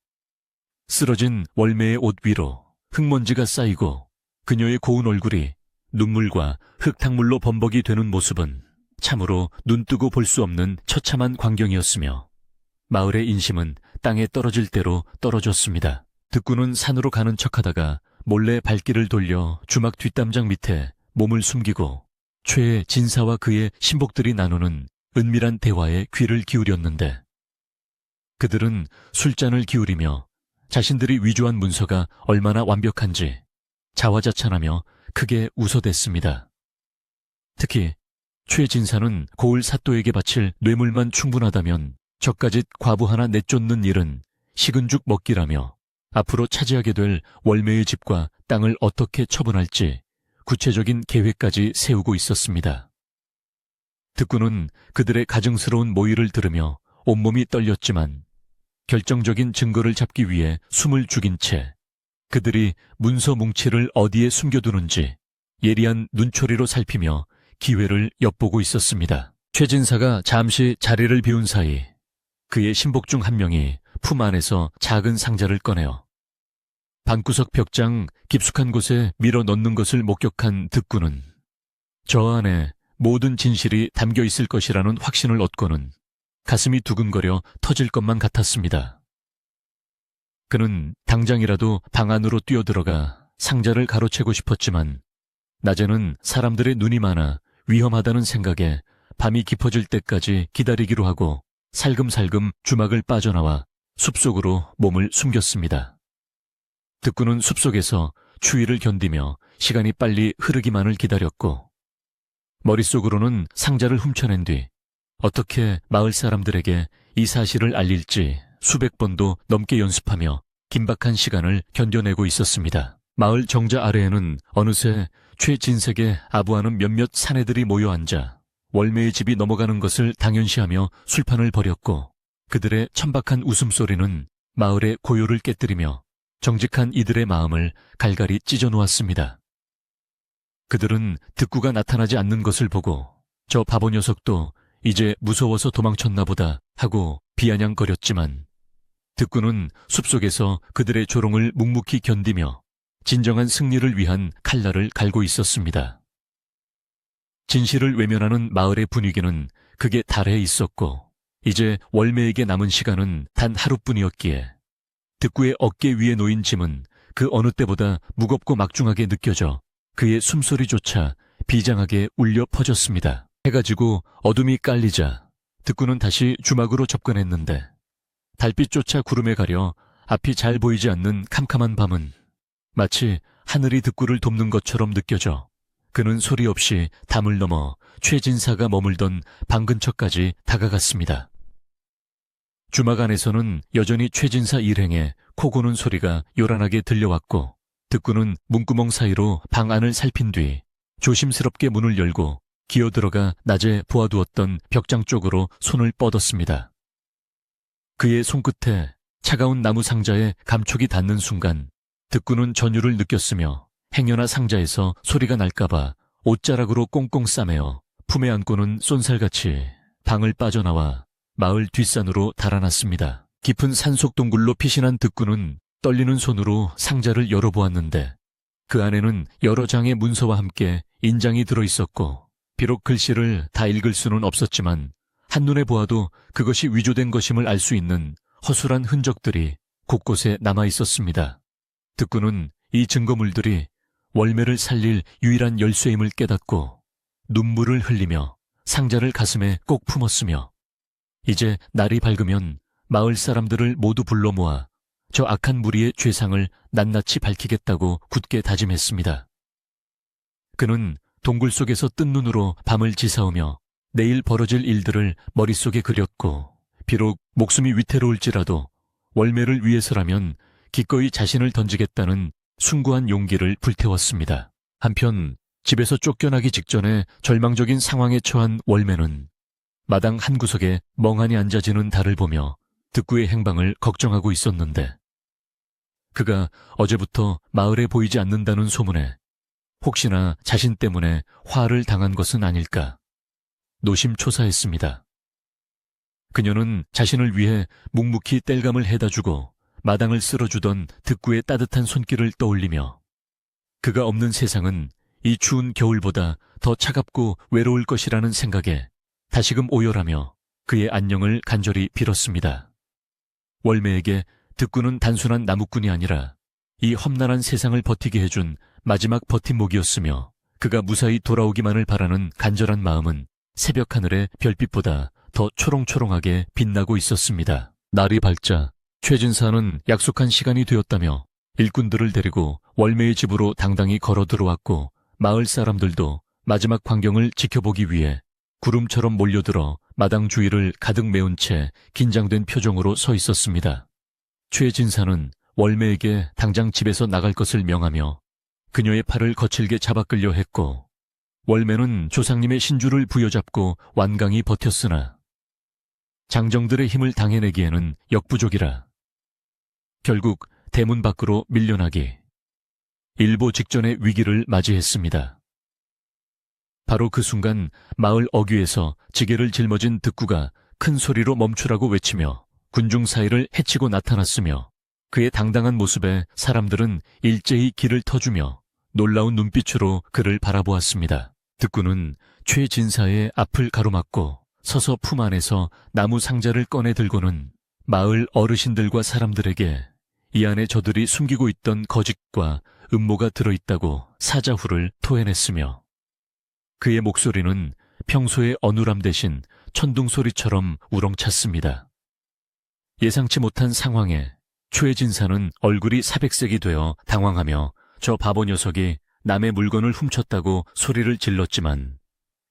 쓰러진 월매의 옷 위로 흙먼지가 쌓이고 그녀의 고운 얼굴이 눈물과 흙탕물로 범벅이 되는 모습은 참으로 눈뜨고 볼 수 없는 처참한 광경이었으며 마을의 인심은 땅에 떨어질 대로 떨어졌습니다. 득구는 산으로 가는 척하다가 몰래 발길을 돌려 주막 뒷담장 밑에 몸을 숨기고 최진사와 그의 신복들이 나누는 은밀한 대화에 귀를 기울였는데, 그들은 술잔을 기울이며 자신들이 위조한 문서가 얼마나 완벽한지 자화자찬하며 크게 웃어댔습니다. 특히 최진사는 고을 사또에게 바칠 뇌물만 충분하다면 저까짓 과부 하나 내쫓는 일은 식은 죽 먹기라며 앞으로 차지하게 될 월매의 집과 땅을 어떻게 처분할지 구체적인 계획까지 세우고 있었습니다. 득구는 그들의 가증스러운 모의를 들으며 온몸이 떨렸지만 결정적인 증거를 잡기 위해 숨을 죽인 채 그들이 문서 뭉치를 어디에 숨겨두는지 예리한 눈초리로 살피며 기회를 엿보고 있었습니다. 최진사가 잠시 자리를 비운 사이 그의 신복 중 한 명이 품 안에서 작은 상자를 꺼내어 방구석 벽장 깊숙한 곳에 밀어 넣는 것을 목격한 득구는 저 안에 모든 진실이 담겨 있을 것이라는 확신을 얻고는 가슴이 두근거려 터질 것만 같았습니다. 그는 당장이라도 방 안으로 뛰어들어가 상자를 가로채고 싶었지만 낮에는 사람들의 눈이 많아 위험하다는 생각에 밤이 깊어질 때까지 기다리기로 하고 살금살금 주막을 빠져나와 숲속으로 몸을 숨겼습니다. 득구는 숲속에서 추위를 견디며 시간이 빨리 흐르기만을 기다렸고, 머릿속으로는 상자를 훔쳐낸 뒤 어떻게 마을 사람들에게 이 사실을 알릴지 수백 번도 넘게 연습하며 긴박한 시간을 견뎌내고 있었습니다. 마을 정자 아래에는 어느새 최진색의 아부하는 몇몇 사내들이 모여 앉아 월매의 집이 넘어가는 것을 당연시하며 술판을 벌였고, 그들의 천박한 웃음소리는 마을의 고요를 깨뜨리며 정직한 이들의 마음을 갈갈이 찢어놓았습니다. 그들은 득구가 나타나지 않는 것을 보고 저 바보 녀석도 이제 무서워서 도망쳤나 보다 하고 비아냥거렸지만, 득구는 숲속에서 그들의 조롱을 묵묵히 견디며 진정한 승리를 위한 칼날을 갈고 있었습니다. 진실을 외면하는 마을의 분위기는 극에 달해 있었고, 이제 월매에게 남은 시간은 단 하루뿐이었기에 득구의 어깨 위에 놓인 짐은 그 어느 때보다 무겁고 막중하게 느껴져 그의 숨소리조차 비장하게 울려 퍼졌습니다. 해가 지고 어둠이 깔리자 득구는 다시 주막으로 접근했는데 달빛조차 구름에 가려 앞이 잘 보이지 않는 캄캄한 밤은 마치 하늘이 득구를 돕는 것처럼 느껴져 그는 소리 없이 담을 넘어 최진사가 머물던 방 근처까지 다가갔습니다. 주막 안에서는 여전히 최진사 일행의 코 고는 소리가 요란하게 들려왔고, 득구는 문구멍 사이로 방 안을 살핀 뒤 조심스럽게 문을 열고 기어들어가 낮에 보아두었던 벽장 쪽으로 손을 뻗었습니다. 그의 손끝에 차가운 나무 상자에 감촉이 닿는 순간 득구는 전율을 느꼈으며 행여나 상자에서 소리가 날까봐 옷자락으로 꽁꽁 싸매어 품에 안고는 쏜살같이 방을 빠져나와 마을 뒷산으로 달아났습니다. 깊은 산속 동굴로 피신한 득구는 떨리는 손으로 상자를 열어보았는데 그 안에는 여러 장의 문서와 함께 인장이 들어있었고, 비록 글씨를 다 읽을 수는 없었지만 한눈에 보아도 그것이 위조된 것임을 알 수 있는 허술한 흔적들이 곳곳에 남아있었습니다. 득구는 이 증거물들이 월매를 살릴 유일한 열쇠임을 깨닫고 눈물을 흘리며 상자를 가슴에 꼭 품었으며 이제 날이 밝으면 마을 사람들을 모두 불러 모아 저 악한 무리의 죄상을 낱낱이 밝히겠다고 굳게 다짐했습니다. 그는 동굴 속에서 뜬 눈으로 밤을 지사오며 내일 벌어질 일들을 머릿속에 그렸고, 비록 목숨이 위태로울지라도 월매를 위해서라면 기꺼이 자신을 던지겠다는 숭고한 용기를 불태웠습니다. 한편 집에서 쫓겨나기 직전에 절망적인 상황에 처한 월매는 마당 한 구석에 멍하니 앉아지는 달을 보며 득구의 행방을 걱정하고 있었는데, 그가 어제부터 마을에 보이지 않는다는 소문에 혹시나 자신 때문에 화를 당한 것은 아닐까 노심초사했습니다. 그녀는 자신을 위해 묵묵히 땔감을 해다주고 마당을 쓸어주던 득구의 따뜻한 손길을 떠올리며 그가 없는 세상은 이 추운 겨울보다 더 차갑고 외로울 것이라는 생각에 다시금 오열하며 그의 안녕을 간절히 빌었습니다. 월매에게 득구는 단순한 나무꾼이 아니라 이 험난한 세상을 버티게 해준 마지막 버팀목이었으며, 그가 무사히 돌아오기만을 바라는 간절한 마음은 새벽 하늘의 별빛보다 더 초롱초롱하게 빛나고 있었습니다. 날이 밝자 최진사는 약속한 시간이 되었다며 일꾼들을 데리고 월매의 집으로 당당히 걸어 들어왔고, 마을 사람들도 마지막 광경을 지켜보기 위해 구름처럼 몰려들어 마당 주위를 가득 메운 채 긴장된 표정으로 서 있었습니다. 최진사는 월매에게 당장 집에서 나갈 것을 명하며 그녀의 팔을 거칠게 잡아 끌려 했고, 월매는 조상님의 신주를 부여잡고 완강히 버텼으나 장정들의 힘을 당해내기에는 역부족이라 결국 대문 밖으로 밀려나기 일보 직전의 위기를 맞이했습니다. 바로 그 순간 마을 어귀에서 지게를 짊어진 득구가 큰 소리로 멈추라고 외치며 군중 사이를 헤치고 나타났으며, 그의 당당한 모습에 사람들은 일제히 길을 터주며 놀라운 눈빛으로 그를 바라보았습니다. 득구는 최진사의 앞을 가로막고 서서 품 안에서 나무 상자를 꺼내 들고는 마을 어르신들과 사람들에게 이 안에 저들이 숨기고 있던 거짓과 음모가 들어있다고 사자후를 토해냈으며, 그의 목소리는 평소의 어눌함 대신 천둥소리처럼 우렁찼습니다. 예상치 못한 상황에 최진사는 얼굴이 사백색이 되어 당황하며 저 바보 녀석이 남의 물건을 훔쳤다고 소리를 질렀지만,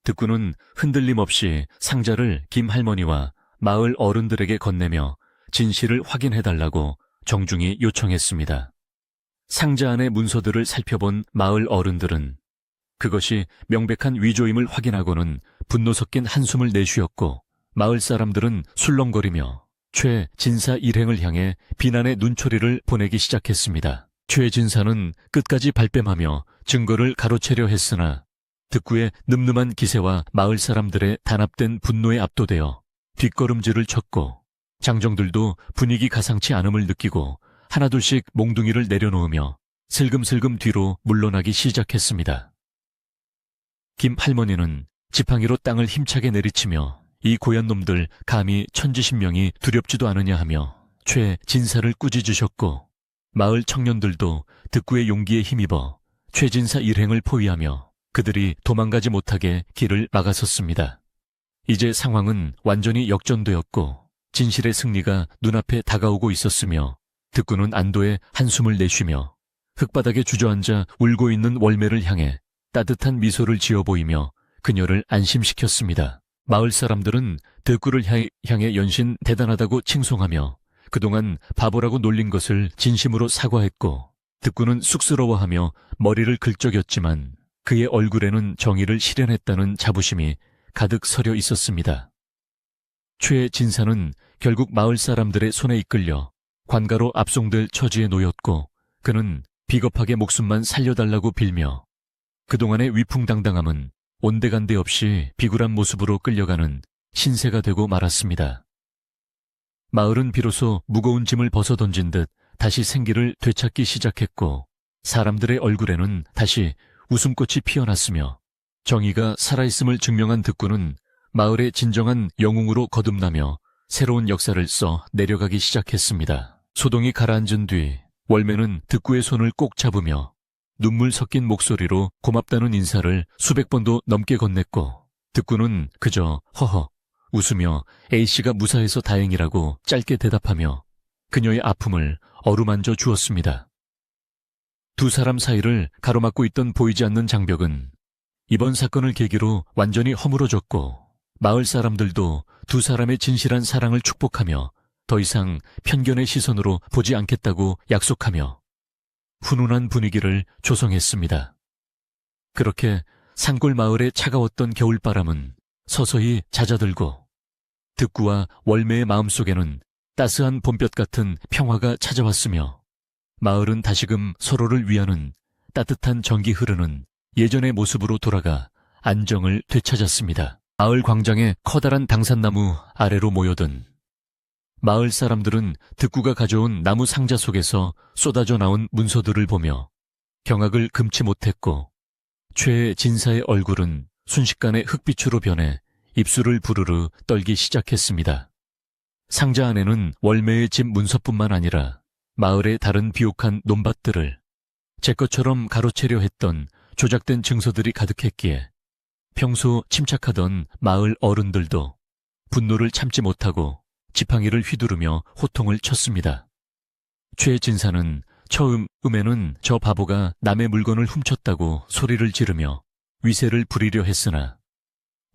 득구는 흔들림 없이 상자를 김 할머니와 마을 어른들에게 건네며 진실을 확인해달라고 정중히 요청했습니다. 상자 안의 문서들을 살펴본 마을 어른들은 그것이 명백한 위조임을 확인하고는 분노 섞인 한숨을 내쉬었고, 마을 사람들은 술렁거리며 최진사 일행을 향해 비난의 눈초리를 보내기 시작했습니다. 최진사는 끝까지 발뺌하며 증거를 가로채려 했으나 득구의 늠름한 기세와 마을 사람들의 단합된 분노에 압도되어 뒷걸음질을 쳤고, 장정들도 분위기 가상치 않음을 느끼고 하나둘씩 몽둥이를 내려놓으며 슬금슬금 뒤로 물러나기 시작했습니다. 김 할머니는 지팡이로 땅을 힘차게 내리치며 이 고얀 놈들 감히 천지신명이 두렵지도 않으냐 하며 최진사를 꾸짖으셨고, 마을 청년들도 득구의 용기에 힘입어 최진사 일행을 포위하며 그들이 도망가지 못하게 길을 막아섰습니다. 이제 상황은 완전히 역전되었고 진실의 승리가 눈앞에 다가오고 있었으며, 득구는 안도의 한숨을 내쉬며 흙바닥에 주저앉아 울고 있는 월매를 향해 따뜻한 미소를 지어 보이며 그녀를 안심시켰습니다. 마을 사람들은 득구를 향해 연신 대단하다고 칭송하며 그동안 바보라고 놀린 것을 진심으로 사과했고, 득구는 쑥스러워하며 머리를 긁적였지만 그의 얼굴에는 정의를 실현했다는 자부심이 가득 서려 있었습니다. 최진사는 결국 마을 사람들의 손에 이끌려 관가로 압송될 처지에 놓였고, 그는 비겁하게 목숨만 살려달라고 빌며 그동안의 위풍당당함은 온데간데 없이 비굴한 모습으로 끌려가는 신세가 되고 말았습니다. 마을은 비로소 무거운 짐을 벗어던진 듯 다시 생기를 되찾기 시작했고, 사람들의 얼굴에는 다시 웃음꽃이 피어났으며 정의가 살아있음을 증명한 득구는 마을의 진정한 영웅으로 거듭나며 새로운 역사를 써 내려가기 시작했습니다. 소동이 가라앉은 뒤 월매는 득구의 손을 꼭 잡으며 눈물 섞인 목소리로 고맙다는 인사를 수백 번도 넘게 건넸고, 득구는 그저 허허 웃으며 A씨가 무사해서 다행이라고 짧게 대답하며 그녀의 아픔을 어루만져 주었습니다. 두 사람 사이를 가로막고 있던 보이지 않는 장벽은 이번 사건을 계기로 완전히 허물어졌고 마을 사람들도 두 사람의 진실한 사랑을 축복하며 더 이상 편견의 시선으로 보지 않겠다고 약속하며 훈훈한 분위기를 조성했습니다. 그렇게 산골 마을의 차가웠던 겨울바람은 서서히 잦아들고 득구와 월매의 마음속에는 따스한 봄볕 같은 평화가 찾아왔으며 마을은 다시금 서로를 위하는 따뜻한 정기 흐르는 예전의 모습으로 돌아가 안정을 되찾았습니다. 마을 광장의 커다란 당산나무 아래로 모여든 마을 사람들은 득구가 가져온 나무 상자 속에서 쏟아져 나온 문서들을 보며 경악을 금치 못했고 최 진사의 얼굴은 순식간에 흑빛으로 변해 입술을 부르르 떨기 시작했습니다. 상자 안에는 월매의 집 문서뿐만 아니라 마을의 다른 비옥한 논밭들을 제 것처럼 가로채려 했던 조작된 증서들이 가득했기에 평소 침착하던 마을 어른들도 분노를 참지 못하고 지팡이를 휘두르며 호통을 쳤습니다. 최 진사는 처음에는 저 바보가 남의 물건을 훔쳤다고 소리를 지르며 위세를 부리려 했으나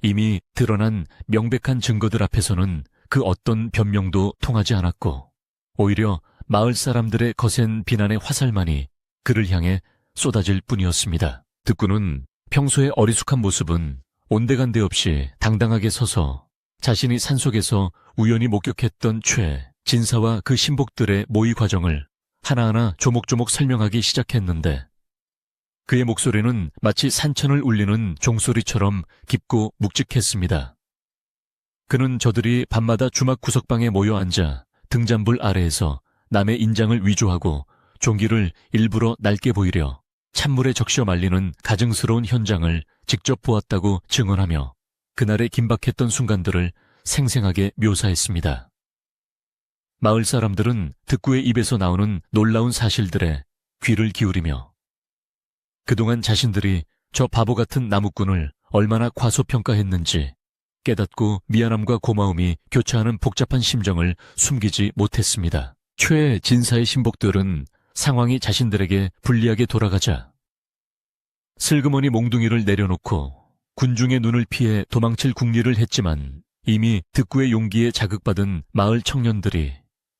이미 드러난 명백한 증거들 앞에서는 그 어떤 변명도 통하지 않았고 오히려 마을 사람들의 거센 비난의 화살만이 그를 향해 쏟아질 뿐이었습니다. 득구는 평소의 어리숙한 모습은 온데간데 없이 당당하게 서서 자신이 산속에서 우연히 목격했던 최 진사와 그 신복들의 모의 과정을 하나하나 조목조목 설명하기 시작했는데 그의 목소리는 마치 산천을 울리는 종소리처럼 깊고 묵직했습니다. 그는 저들이 밤마다 주막 구석방에 모여 앉아 등잔불 아래에서 남의 인장을 위조하고 종기를 일부러 낡게 보이려 찬물에 적셔 말리는 가증스러운 현장을 직접 보았다고 증언하며 그날의 긴박했던 순간들을 생생하게 묘사했습니다. 마을 사람들은 득구의 입에서 나오는 놀라운 사실들에 귀를 기울이며 그동안 자신들이 저 바보 같은 나무꾼을 얼마나 과소평가했는지 깨닫고 미안함과 고마움이 교차하는 복잡한 심정을 숨기지 못했습니다. 최 진사의 신복들은 상황이 자신들에게 불리하게 돌아가자 슬그머니 몽둥이를 내려놓고 군중의 눈을 피해 도망칠 궁리를 했지만 이미 득구의 용기에 자극받은 마을 청년들이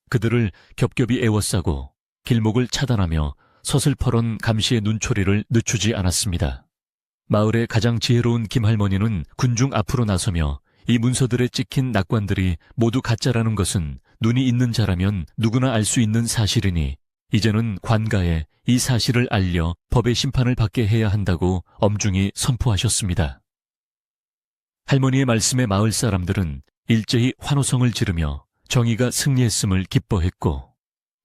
그들을 겹겹이 에워싸고 길목을 차단하며 서슬퍼런 감시의 눈초리를 늦추지 않았습니다. 마을의 가장 지혜로운 김할머니는 군중 앞으로 나서며 이 문서들에 찍힌 낙관들이 모두 가짜라는 것은 눈이 있는 자라면 누구나 알 수 있는 사실이니 이제는 관가에 이 사실을 알려 법의 심판을 받게 해야 한다고 엄중히 선포하셨습니다. 할머니의 말씀에 마을 사람들은 일제히 환호성을 지르며 정의가 승리했음을 기뻐했고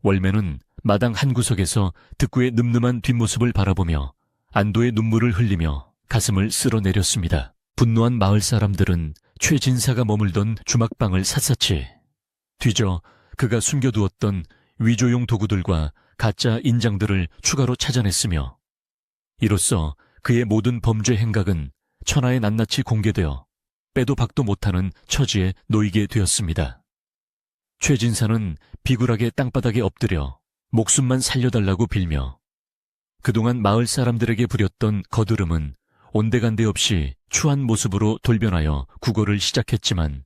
월매는 마당 한구석에서 득구의 늠름한 뒷모습을 바라보며 안도의 눈물을 흘리며 가슴을 쓸어내렸습니다. 분노한 마을 사람들은 최 진사가 머물던 주막방을 샅샅이 뒤져 그가 숨겨두었던 위조용 도구들과 가짜 인장들을 추가로 찾아냈으며 이로써 그의 모든 범죄 행각은 천하에 낱낱이 공개되어 빼도 박도 못하는 처지에 놓이게 되었습니다. 최 진사는 비굴하게 땅바닥에 엎드려 목숨만 살려달라고 빌며 그동안 마을 사람들에게 부렸던 거드름은 온데간데 없이 추한 모습으로 돌변하여 구걸을 시작했지만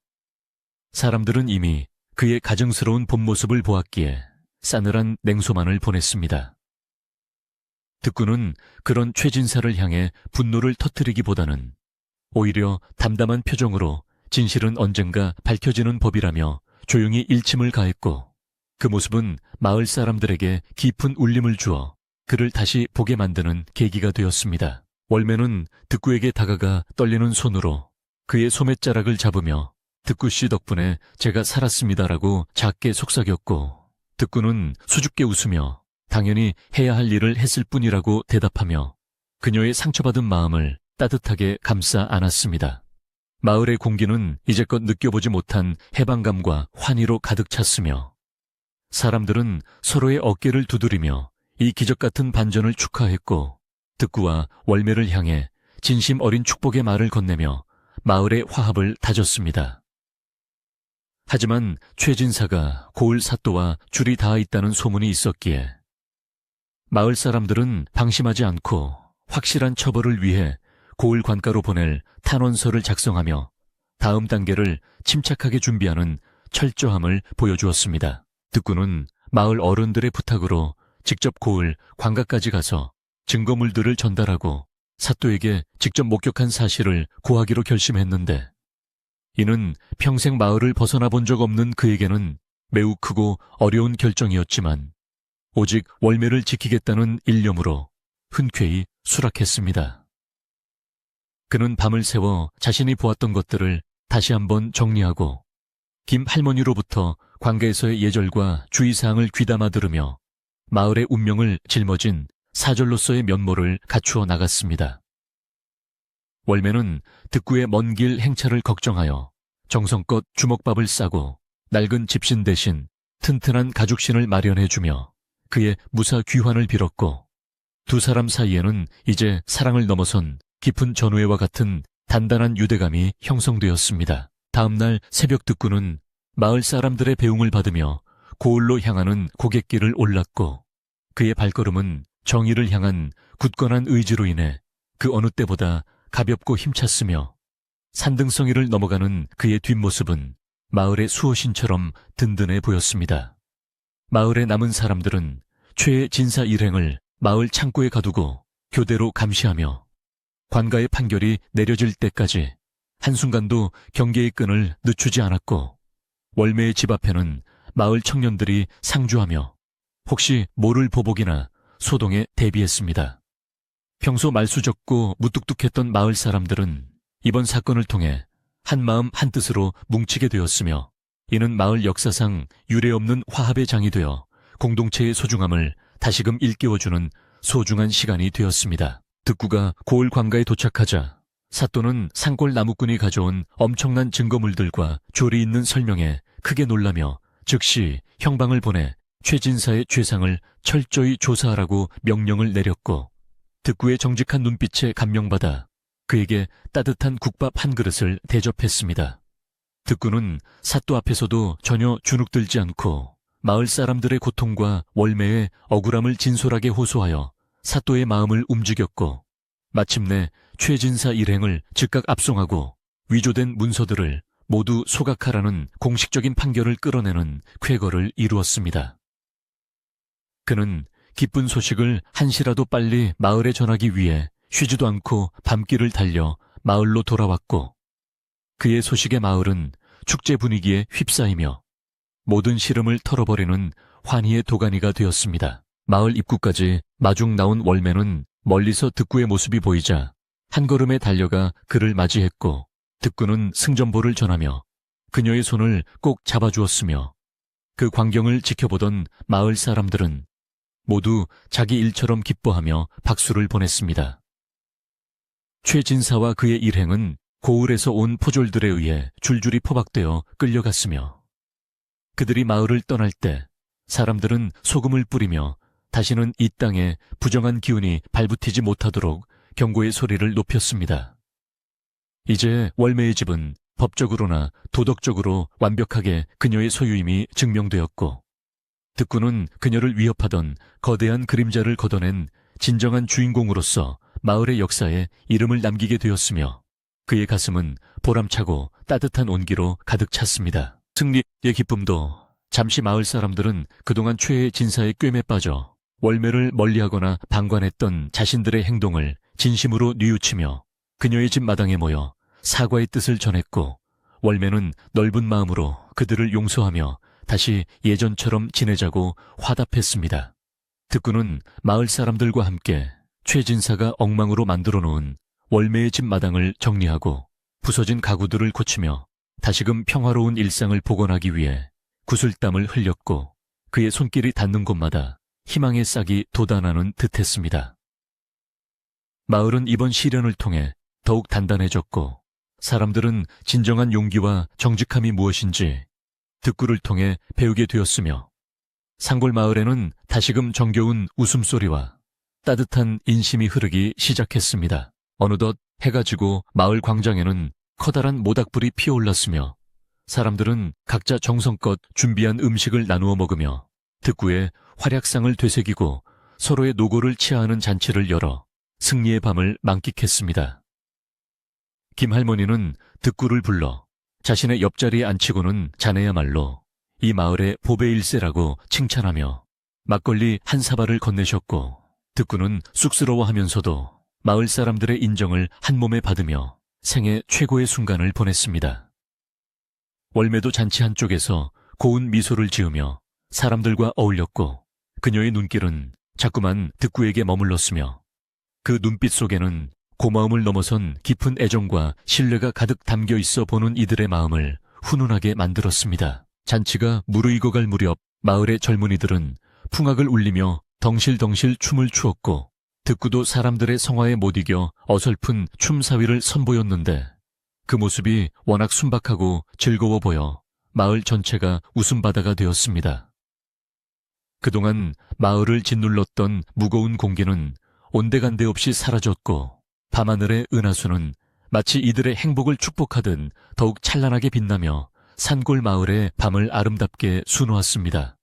사람들은 이미 그의 가증스러운 본 모습을 보았기에 싸늘한 냉소만을 보냈습니다. 득구는 그런 최 진사를 향해 분노를 터뜨리기보다는 오히려 담담한 표정으로 진실은 언젠가 밝혀지는 법이라며 조용히 일침을 가했고 그 모습은 마을 사람들에게 깊은 울림을 주어 그를 다시 보게 만드는 계기가 되었습니다. 월매는 득구에게 다가가 떨리는 손으로 그의 소매자락을 잡으며 득구씨 덕분에 제가 살았습니다라고 작게 속삭였고 득구는 수줍게 웃으며 당연히 해야 할 일을 했을 뿐이라고 대답하며 그녀의 상처받은 마음을 따뜻하게 감싸 안았습니다. 마을의 공기는 이제껏 느껴보지 못한 해방감과 환희로 가득 찼으며 사람들은 서로의 어깨를 두드리며 이 기적같은 반전을 축하했고 득구와 월매를 향해 진심 어린 축복의 말을 건네며 마을의 화합을 다졌습니다. 하지만 최진사가 고을 사또와 줄이 닿아 있다는 소문이 있었기에 마을 사람들은 방심하지 않고 확실한 처벌을 위해 고을 관가로 보낼 탄원서를 작성하며 다음 단계를 침착하게 준비하는 철저함을 보여주었습니다. 득구는 마을 어른들의 부탁으로 직접 고을 관가까지 가서 증거물들을 전달하고 사또에게 직접 목격한 사실을 고하기로 결심했는데, 이는 평생 마을을 벗어나 본 적 없는 그에게는 매우 크고 어려운 결정이었지만 오직 월매를 지키겠다는 일념으로 흔쾌히 수락했습니다. 그는 밤을 새워 자신이 보았던 것들을 다시 한번 정리하고 김 할머니로부터 관가에서의 예절과 주의사항을 귀담아 들으며 마을의 운명을 짊어진 사절로서의 면모를 갖추어 나갔습니다. 월매는 득구의 먼 길 행차를 걱정하여 정성껏 주먹밥을 싸고 낡은 집신 대신 튼튼한 가죽신을 마련해주며 그의 무사 귀환을 빌었고, 두 사람 사이에는 이제 사랑을 넘어선 깊은 전우애와 같은 단단한 유대감이 형성되었습니다. 다음날 새벽 득구는 마을 사람들의 배웅을 받으며 고을로 향하는 고갯길을 올랐고, 그의 발걸음은 정의를 향한 굳건한 의지로 인해 그 어느 때보다 가볍고 힘찼으며, 산등성이를 넘어가는 그의 뒷모습은 마을의 수호신처럼 든든해 보였습니다. 마을에 남은 사람들은 최의 진사 일행을 마을 창고에 가두고 교대로 감시하며 관가의 판결이 내려질 때까지 한순간도 경계의 끈을 늦추지 않았고, 월매의 집 앞에는 마을 청년들이 상주하며 혹시 모를 보복이나 소동에 대비했습니다. 평소 말수적고 무뚝뚝했던 마을 사람들은 이번 사건을 통해 한마음 한뜻으로 뭉치게 되었으며, 이는 마을 역사상 유례없는 화합의 장이 되어 공동체의 소중함을 다시금 일깨워주는 소중한 시간이 되었습니다. 득구가 고을 관가에 도착하자 사또는 산골 나무꾼이 가져온 엄청난 증거물들과 조리 있는 설명에 크게 놀라며 즉시 형방을 보내 최진사의 죄상을 철저히 조사하라고 명령을 내렸고, 득구의 정직한 눈빛에 감명받아 그에게 따뜻한 국밥 한 그릇을 대접했습니다. 득구는 사또 앞에서도 전혀 주눅들지 않고 마을 사람들의 고통과 월매의 억울함을 진솔하게 호소하여 사또의 마음을 움직였고, 마침내 최진사 일행을 즉각 압송하고 위조된 문서들을 모두 소각하라는 공식적인 판결을 끌어내는 쾌거를 이루었습니다. 그는 기쁜 소식을 한시라도 빨리 마을에 전하기 위해 쉬지도 않고 밤길을 달려 마을로 돌아왔고, 그의 소식에 마을은 축제 분위기에 휩싸이며 모든 시름을 털어버리는 환희의 도가니가 되었습니다. 마을 입구까지 마중 나온 월매는 멀리서 득구의 모습이 보이자 한 걸음에 달려가 그를 맞이했고, 득구는 승전보를 전하며 그녀의 손을 꼭 잡아주었으며, 그 광경을 지켜보던 마을 사람들은 모두 자기 일처럼 기뻐하며 박수를 보냈습니다. 최진사와 그의 일행은 고을에서 온 포졸들에 의해 줄줄이 포박되어 끌려갔으며, 그들이 마을을 떠날 때 사람들은 소금을 뿌리며 다시는 이 땅에 부정한 기운이 발붙이지 못하도록 경고의 소리를 높였습니다. 이제 월매의 집은 법적으로나 도덕적으로 완벽하게 그녀의 소유임이 증명되었고, 득구는 그녀를 위협하던 거대한 그림자를 걷어낸 진정한 주인공으로서 마을의 역사에 이름을 남기게 되었으며, 그의 가슴은 보람차고 따뜻한 온기로 가득 찼습니다. 승리의 기쁨도 잠시 마을 사람들은 그동안 최의 진사의 꿰매 빠져 월매를 멀리하거나 방관했던 자신들의 행동을 진심으로 뉘우치며 그녀의 집 마당에 모여 사과의 뜻을 전했고, 월매는 넓은 마음으로 그들을 용서하며 다시 예전처럼 지내자고 화답했습니다. 득구는 마을 사람들과 함께 최진사가 엉망으로 만들어 놓은 월매의 집 마당을 정리하고 부서진 가구들을 고치며 다시금 평화로운 일상을 복원하기 위해 구슬땀을 흘렸고, 그의 손길이 닿는 곳마다 희망의 싹이 돋아나는 듯했습니다. 마을은 이번 시련을 통해 더욱 단단해졌고, 사람들은 진정한 용기와 정직함이 무엇인지 득구를 통해 배우게 되었으며, 산골 마을에는 다시금 정겨운 웃음소리와 따뜻한 인심이 흐르기 시작했습니다. 어느덧 해가 지고 마을 광장에는 커다란 모닥불이 피어올랐으며 사람들은 각자 정성껏 준비한 음식을 나누어 먹으며 득구의 활약상을 되새기고 서로의 노고를 치하하는 잔치를 열어 승리의 밤을 만끽했습니다. 김할머니는 득구를 불러 자신의 옆자리에 앉히고는 자네야말로 이 마을의 보배일세라고 칭찬하며 막걸리 한 사발을 건네셨고, 득구는 쑥스러워하면서도 마을 사람들의 인정을 한 몸에 받으며 생애 최고의 순간을 보냈습니다. 월매도 잔치 한쪽에서 고운 미소를 지으며 사람들과 어울렸고, 그녀의 눈길은 자꾸만 득구에게 머물렀으며 그 눈빛 속에는 고마움을 넘어선 깊은 애정과 신뢰가 가득 담겨 있어 보는 이들의 마음을 훈훈하게 만들었습니다. 잔치가 무르익어갈 무렵 마을의 젊은이들은 풍악을 울리며 덩실덩실 춤을 추었고, 득구도 사람들의 성화에 못 이겨 어설픈 춤사위를 선보였는데 그 모습이 워낙 순박하고 즐거워 보여 마을 전체가 웃음바다가 되었습니다. 그동안 마을을 짓눌렀던 무거운 공기는 온데간데 없이 사라졌고, 밤하늘의 은하수는 마치 이들의 행복을 축복하듯 더욱 찬란하게 빛나며 산골 마을의 밤을 아름답게 수놓았습니다.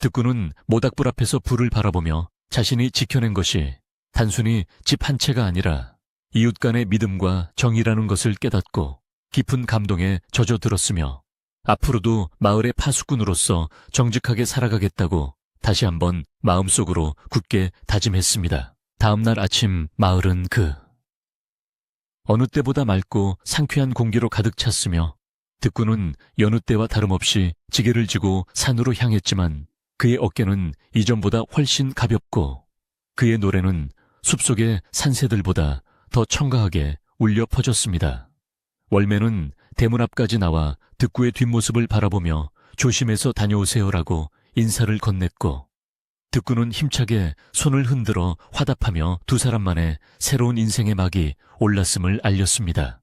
득구는 모닥불 앞에서 불을 바라보며 자신이 지켜낸 것이 단순히 집 한 채가 아니라 이웃 간의 믿음과 정의라는 것을 깨닫고 깊은 감동에 젖어들었으며 앞으로도 마을의 파수꾼으로서 정직하게 살아가겠다고 다시 한번 마음속으로 굳게 다짐했습니다. 다음날 아침 마을은 어느 때보다 맑고 상쾌한 공기로 가득 찼으며 득구는 여느 때와 다름없이 지게를 지고 산으로 향했지만 그의 어깨는 이전보다 훨씬 가볍고 그의 노래는 숲속의 산새들보다 더 청가하게 울려 퍼졌습니다. 월매는 대문 앞까지 나와 득구의 뒷모습을 바라보며 조심해서 다녀오세요라고 인사를 건넸고, 득구는 힘차게 손을 흔들어 화답하며 두 사람만의 새로운 인생의 막이 올랐음을 알렸습니다.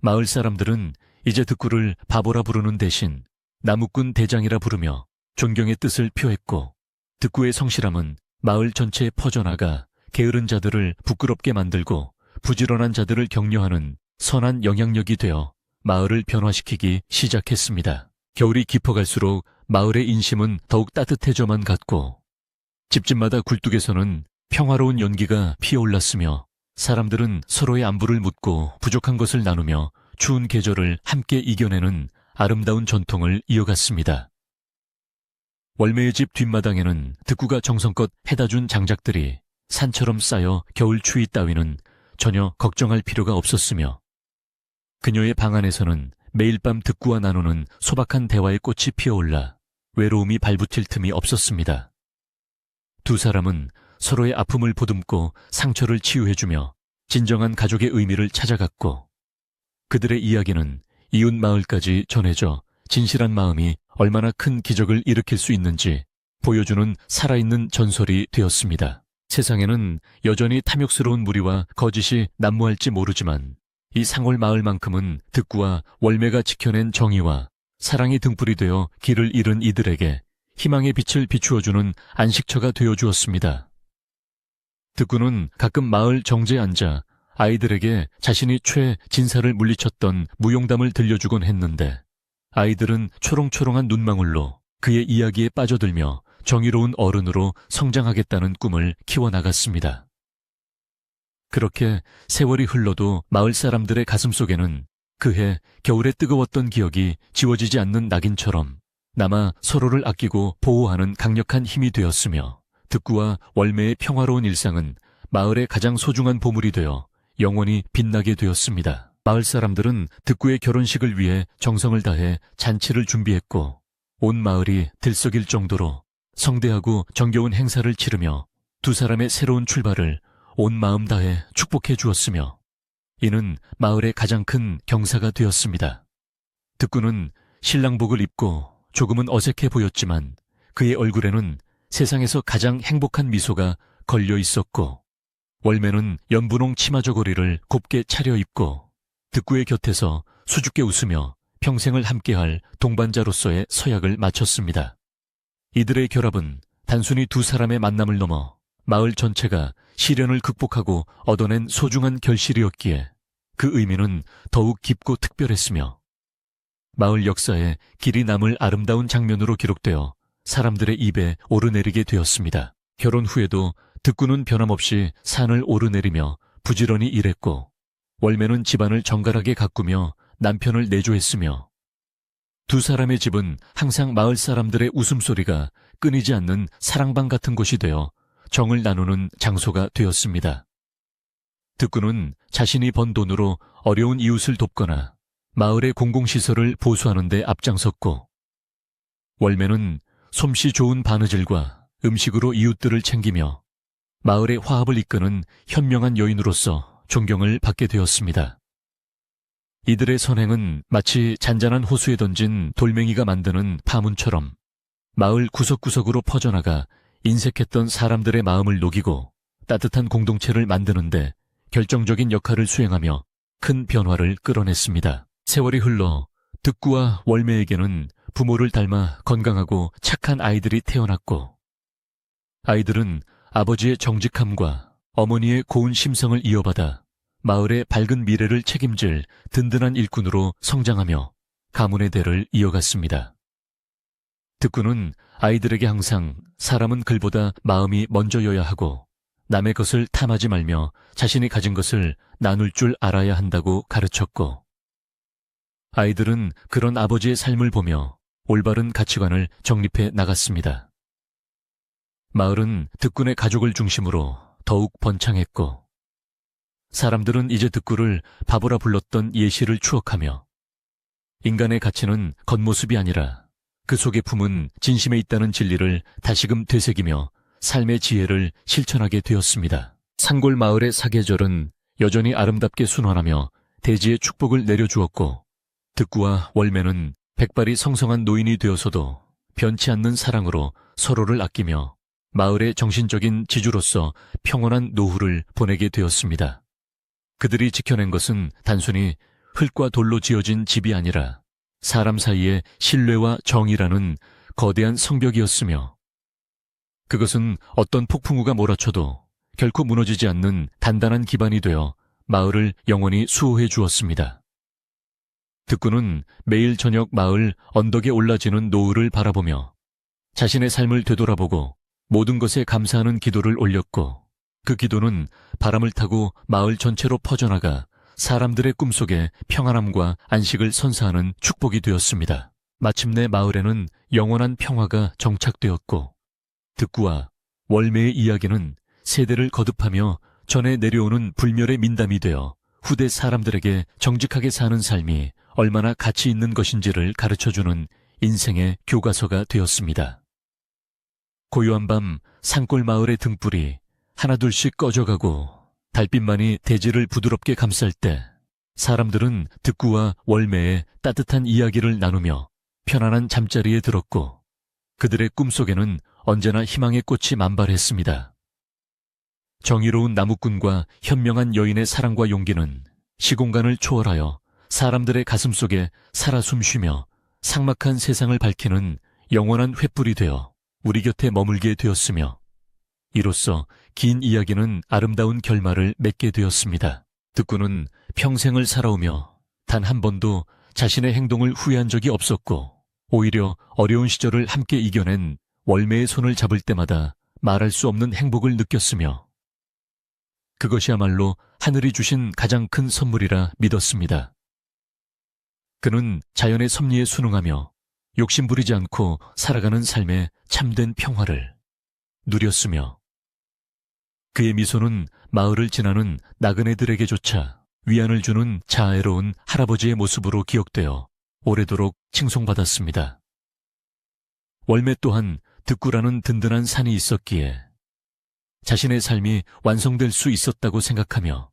마을 사람들은 이제 득구를 바보라 부르는 대신 나무꾼 대장이라 부르며 존경의 뜻을 표했고, 득구의 성실함은 마을 전체에 퍼져나가 게으른 자들을 부끄럽게 만들고 부지런한 자들을 격려하는 선한 영향력이 되어 마을을 변화시키기 시작했습니다. 겨울이 깊어갈수록 마을의 인심은 더욱 따뜻해져만 갔고, 집집마다 굴뚝에서는 평화로운 연기가 피어올랐으며 사람들은 서로의 안부를 묻고 부족한 것을 나누며 추운 계절을 함께 이겨내는 아름다운 전통을 이어갔습니다. 월매의 집 뒷마당에는 득구가 정성껏 해다준 장작들이 산처럼 쌓여 겨울 추위 따위는 전혀 걱정할 필요가 없었으며, 그녀의 방 안에서는 매일 밤 득구와 나누는 소박한 대화의 꽃이 피어올라 외로움이 발붙일 틈이 없었습니다. 두 사람은 서로의 아픔을 보듬고 상처를 치유해주며 진정한 가족의 의미를 찾아갔고, 그들의 이야기는 이웃 마을까지 전해져 진실한 마음이 얼마나 큰 기적을 일으킬 수 있는지 보여주는 살아있는 전설이 되었습니다. 세상에는 여전히 탐욕스러운 무리와 거짓이 난무할지 모르지만 이 상월 마을만큼은 득구와 월매가 지켜낸 정의와 사랑이 등불이 되어 길을 잃은 이들에게 희망의 빛을 비추어주는 안식처가 되어주었습니다. 득구는 가끔 마을 정제에 앉아 아이들에게 자신이 진사를 물리쳤던 무용담을 들려주곤 했는데, 아이들은 초롱초롱한 눈망울로 그의 이야기에 빠져들며 정의로운 어른으로 성장하겠다는 꿈을 키워나갔습니다. 그렇게 세월이 흘러도 마을 사람들의 가슴속에는 그해 겨울에 뜨거웠던 기억이 지워지지 않는 낙인처럼 남아 서로를 아끼고 보호하는 강력한 힘이 되었으며, 득구와 월매의 평화로운 일상은 마을의 가장 소중한 보물이 되어 영원히 빛나게 되었습니다. 마을 사람들은 득구의 결혼식을 위해 정성을 다해 잔치를 준비했고, 온 마을이 들썩일 정도로 성대하고 정겨운 행사를 치르며 두 사람의 새로운 출발을 온 마음 다해 축복해 주었으며, 이는 마을의 가장 큰 경사가 되었습니다. 득구는 신랑복을 입고 조금은 어색해 보였지만 그의 얼굴에는 세상에서 가장 행복한 미소가 걸려 있었고, 월매는 연분홍 치마 저고리를 곱게 차려입고 득구의 곁에서 수줍게 웃으며 평생을 함께할 동반자로서의 서약을 마쳤습니다. 이들의 결합은 단순히 두 사람의 만남을 넘어 마을 전체가 시련을 극복하고 얻어낸 소중한 결실이었기에 그 의미는 더욱 깊고 특별했으며, 마을 역사에 길이 남을 아름다운 장면으로 기록되어 사람들의 입에 오르내리게 되었습니다. 결혼 후에도 득구는 변함없이 산을 오르내리며 부지런히 일했고, 월매는 집안을 정갈하게 가꾸며 남편을 내조했으며, 두 사람의 집은 항상 마을 사람들의 웃음소리가 끊이지 않는 사랑방 같은 곳이 되어 정을 나누는 장소가 되었습니다. 득구는 자신이 번 돈으로 어려운 이웃을 돕거나 마을의 공공시설을 보수하는 데 앞장섰고, 월매는 솜씨 좋은 바느질과 음식으로 이웃들을 챙기며 마을의 화합을 이끄는 현명한 여인으로서 존경을 받게 되었습니다. 이들의 선행은 마치 잔잔한 호수에 던진 돌멩이가 만드는 파문처럼 마을 구석구석으로 퍼져나가 인색했던 사람들의 마음을 녹이고 따뜻한 공동체를 만드는데 결정적인 역할을 수행하며 큰 변화를 끌어냈습니다. 세월이 흘러 득구와 월매에게는 부모를 닮아 건강하고 착한 아이들이 태어났고, 아이들은 아버지의 정직함과 어머니의 고운 심성을 이어받아 마을의 밝은 미래를 책임질 든든한 일꾼으로 성장하며 가문의 대를 이어갔습니다. 득구는 아이들에게 항상 사람은 글보다 마음이 먼저여야 하고 남의 것을 탐하지 말며 자신이 가진 것을 나눌 줄 알아야 한다고 가르쳤고, 아이들은 그런 아버지의 삶을 보며 올바른 가치관을 정립해 나갔습니다. 마을은 득군의 가족을 중심으로 더욱 번창했고, 사람들은 이제 득구를 바보라 불렀던 예시를 추억하며 인간의 가치는 겉모습이 아니라 그 속에 품은 진심에 있다는 진리를 다시금 되새기며 삶의 지혜를 실천하게 되었습니다. 산골 마을의 사계절은 여전히 아름답게 순환하며 대지의 축복을 내려주었고, 득구와 월매는 백발이 성성한 노인이 되어서도 변치 않는 사랑으로 서로를 아끼며 마을의 정신적인 지주로서 평온한 노후를 보내게 되었습니다. 그들이 지켜낸 것은 단순히 흙과 돌로 지어진 집이 아니라 사람 사이의 신뢰와 정의라는 거대한 성벽이었으며, 그것은 어떤 폭풍우가 몰아쳐도 결코 무너지지 않는 단단한 기반이 되어 마을을 영원히 수호해 주었습니다. 득구는 매일 저녁 마을 언덕에 올라지는 노을을 바라보며 자신의 삶을 되돌아보고 모든 것에 감사하는 기도를 올렸고, 그 기도는 바람을 타고 마을 전체로 퍼져나가 사람들의 꿈속에 평안함과 안식을 선사하는 축복이 되었습니다. 마침내 마을에는 영원한 평화가 정착되었고, 득구와 월매의 이야기는 세대를 거듭하며 전해 내려오는 불멸의 민담이 되어 후대 사람들에게 정직하게 사는 삶이 얼마나 가치 있는 것인지를 가르쳐주는 인생의 교과서가 되었습니다. 고요한 밤 산골 마을의 등불이 하나둘씩 꺼져가고 달빛만이 대지를 부드럽게 감쌀 때, 사람들은 득구와 월매의 따뜻한 이야기를 나누며 편안한 잠자리에 들었고, 그들의 꿈속에는 언제나 희망의 꽃이 만발했습니다. 정의로운 나무꾼과 현명한 여인의 사랑과 용기는 시공간을 초월하여 사람들의 가슴 속에 살아 숨쉬며 삭막한 세상을 밝히는 영원한 횃불이 되어 우리 곁에 머물게 되었으며, 이로써 긴 이야기는 아름다운 결말을 맺게 되었습니다. 득구는 평생을 살아오며 단 한 번도 자신의 행동을 후회한 적이 없었고, 오히려 어려운 시절을 함께 이겨낸 월매의 손을 잡을 때마다 말할 수 없는 행복을 느꼈으며, 그것이야말로 하늘이 주신 가장 큰 선물이라 믿었습니다. 그는 자연의 섭리에 순응하며 욕심 부리지 않고 살아가는 삶의 참된 평화를 누렸으며, 그의 미소는 마을을 지나는 나그네들에게조차 위안을 주는 자애로운 할아버지의 모습으로 기억되어 오래도록 칭송받았습니다. 월매 또한 득구라는 든든한 산이 있었기에 자신의 삶이 완성될 수 있었다고 생각하며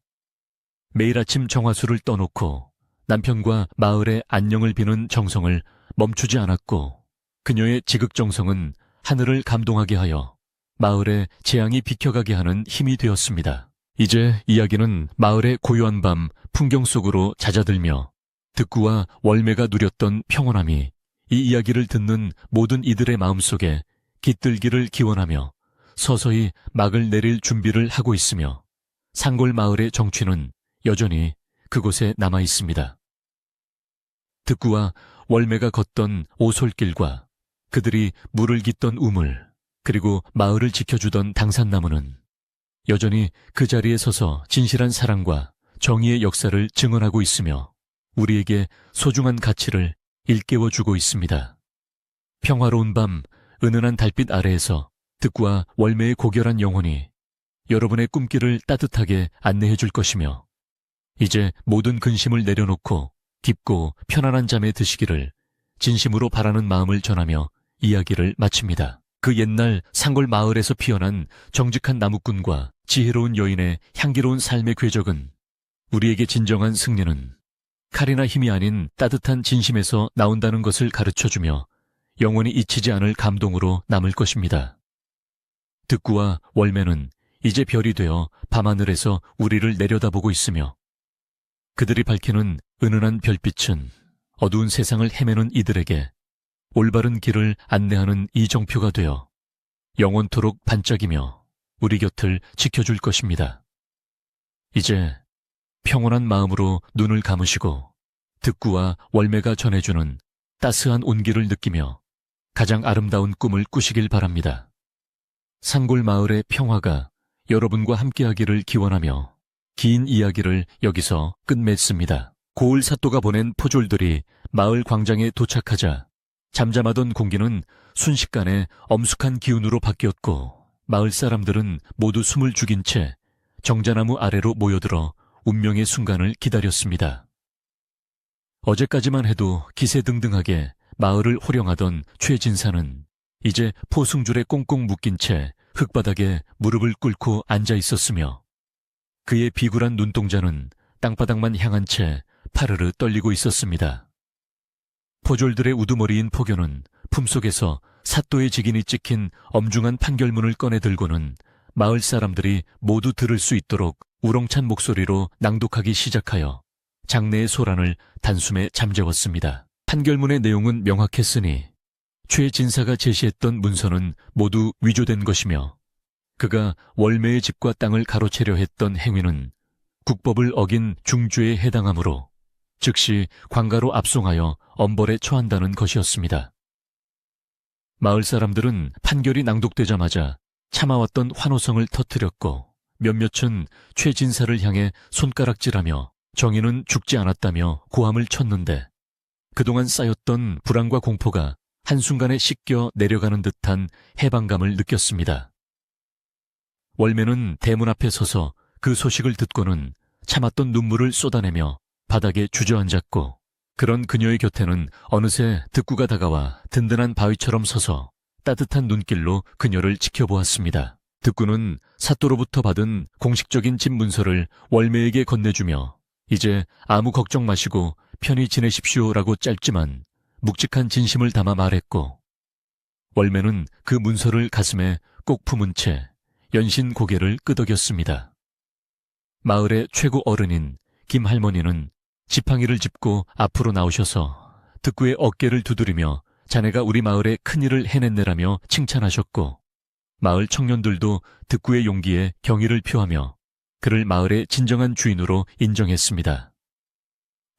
매일 아침 정화수를 떠놓고 남편과 마을의 안녕을 비는 정성을 멈추지 않았고, 그녀의 지극정성은 하늘을 감동하게 하여 마을의 재앙이 비켜가게 하는 힘이 되었습니다. 이제 이야기는 마을의 고요한 밤 풍경 속으로 잦아들며 득구와 월매가 누렸던 평온함이 이 이야기를 듣는 모든 이들의 마음속에 깃들기를 기원하며 서서히 막을 내릴 준비를 하고 있으며, 산골 마을의 정취는 여전히 그곳에 남아 있습니다. 득구와 월매가 걷던 오솔길과 그들이 물을 깃던 우물, 그리고 마을을 지켜주던 당산나무는 여전히 그 자리에 서서 진실한 사랑과 정의의 역사를 증언하고 있으며 우리에게 소중한 가치를 일깨워주고 있습니다. 평화로운 밤, 은은한 달빛 아래에서 득구와 월매의 고결한 영혼이 여러분의 꿈길을 따뜻하게 안내해 줄 것이며 이제 모든 근심을 내려놓고 깊고 편안한 잠에 드시기를 진심으로 바라는 마음을 전하며 이야기를 마칩니다. 그 옛날 산골 마을에서 피어난 정직한 나무꾼과 지혜로운 여인의 향기로운 삶의 궤적은 우리에게 진정한 승리는 칼이나 힘이 아닌 따뜻한 진심에서 나온다는 것을 가르쳐주며 영원히 잊히지 않을 감동으로 남을 것입니다. 득구와 월매는 이제 별이 되어 밤하늘에서 우리를 내려다보고 있으며 그들이 밝히는 은은한 별빛은 어두운 세상을 헤매는 이들에게 올바른 길을 안내하는 이정표가 되어 영원토록 반짝이며 우리 곁을 지켜줄 것입니다. 이제 평온한 마음으로 눈을 감으시고 득구와 월매가 전해주는 따스한 온기를 느끼며 가장 아름다운 꿈을 꾸시길 바랍니다. 산골 마을의 평화가 여러분과 함께하기를 기원하며 긴 이야기를 여기서 끝맺습니다. 고을 사또가 보낸 포졸들이 마을 광장에 도착하자 잠잠하던 공기는 순식간에 엄숙한 기운으로 바뀌었고 마을 사람들은 모두 숨을 죽인 채 정자나무 아래로 모여들어 운명의 순간을 기다렸습니다. 어제까지만 해도 기세등등하게 마을을 호령하던 최진사는 이제 포승줄에 꽁꽁 묶인 채 흙바닥에 무릎을 꿇고 앉아 있었으며 그의 비굴한 눈동자는 땅바닥만 향한 채 파르르 떨리고 있었습니다. 포졸들의 우두머리인 포교는 품속에서 사또의 직인이 찍힌 엄중한 판결문을 꺼내 들고는 마을 사람들이 모두 들을 수 있도록 우렁찬 목소리로 낭독하기 시작하여 장내의 소란을 단숨에 잠재웠습니다. 판결문의 내용은 명확했으니 최 진사가 제시했던 문서는 모두 위조된 것이며 그가 월매의 집과 땅을 가로채려 했던 행위는 국법을 어긴 중죄에 해당하므로 즉시 관가로 압송하여 엄벌에 처한다는 것이었습니다. 마을 사람들은 판결이 낭독되자마자 참아왔던 환호성을 터뜨렸고 몇몇은 최 진사를 향해 손가락질하며 정의는 죽지 않았다며 고함을 쳤는데 그동안 쌓였던 불안과 공포가 한순간에 씻겨 내려가는 듯한 해방감을 느꼈습니다. 월매는 대문 앞에 서서 그 소식을 듣고는 참았던 눈물을 쏟아내며 바닥에 주저앉았고 그런 그녀의 곁에는 어느새 득구가 다가와 든든한 바위처럼 서서 따뜻한 눈길로 그녀를 지켜보았습니다. 득구는 사또로부터 받은 공식적인 집 문서를 월매에게 건네주며 이제 아무 걱정 마시고 편히 지내십시오라고 짧지만 묵직한 진심을 담아 말했고 월매는 그 문서를 가슴에 꼭 품은 채 연신 고개를 끄덕였습니다. 마을의 최고 어른인 김할머니는 지팡이를 짚고 앞으로 나오셔서 득구의 어깨를 두드리며 자네가 우리 마을에 큰일을 해냈네라며 칭찬하셨고 마을 청년들도 득구의 용기에 경의를 표하며 그를 마을의 진정한 주인으로 인정했습니다.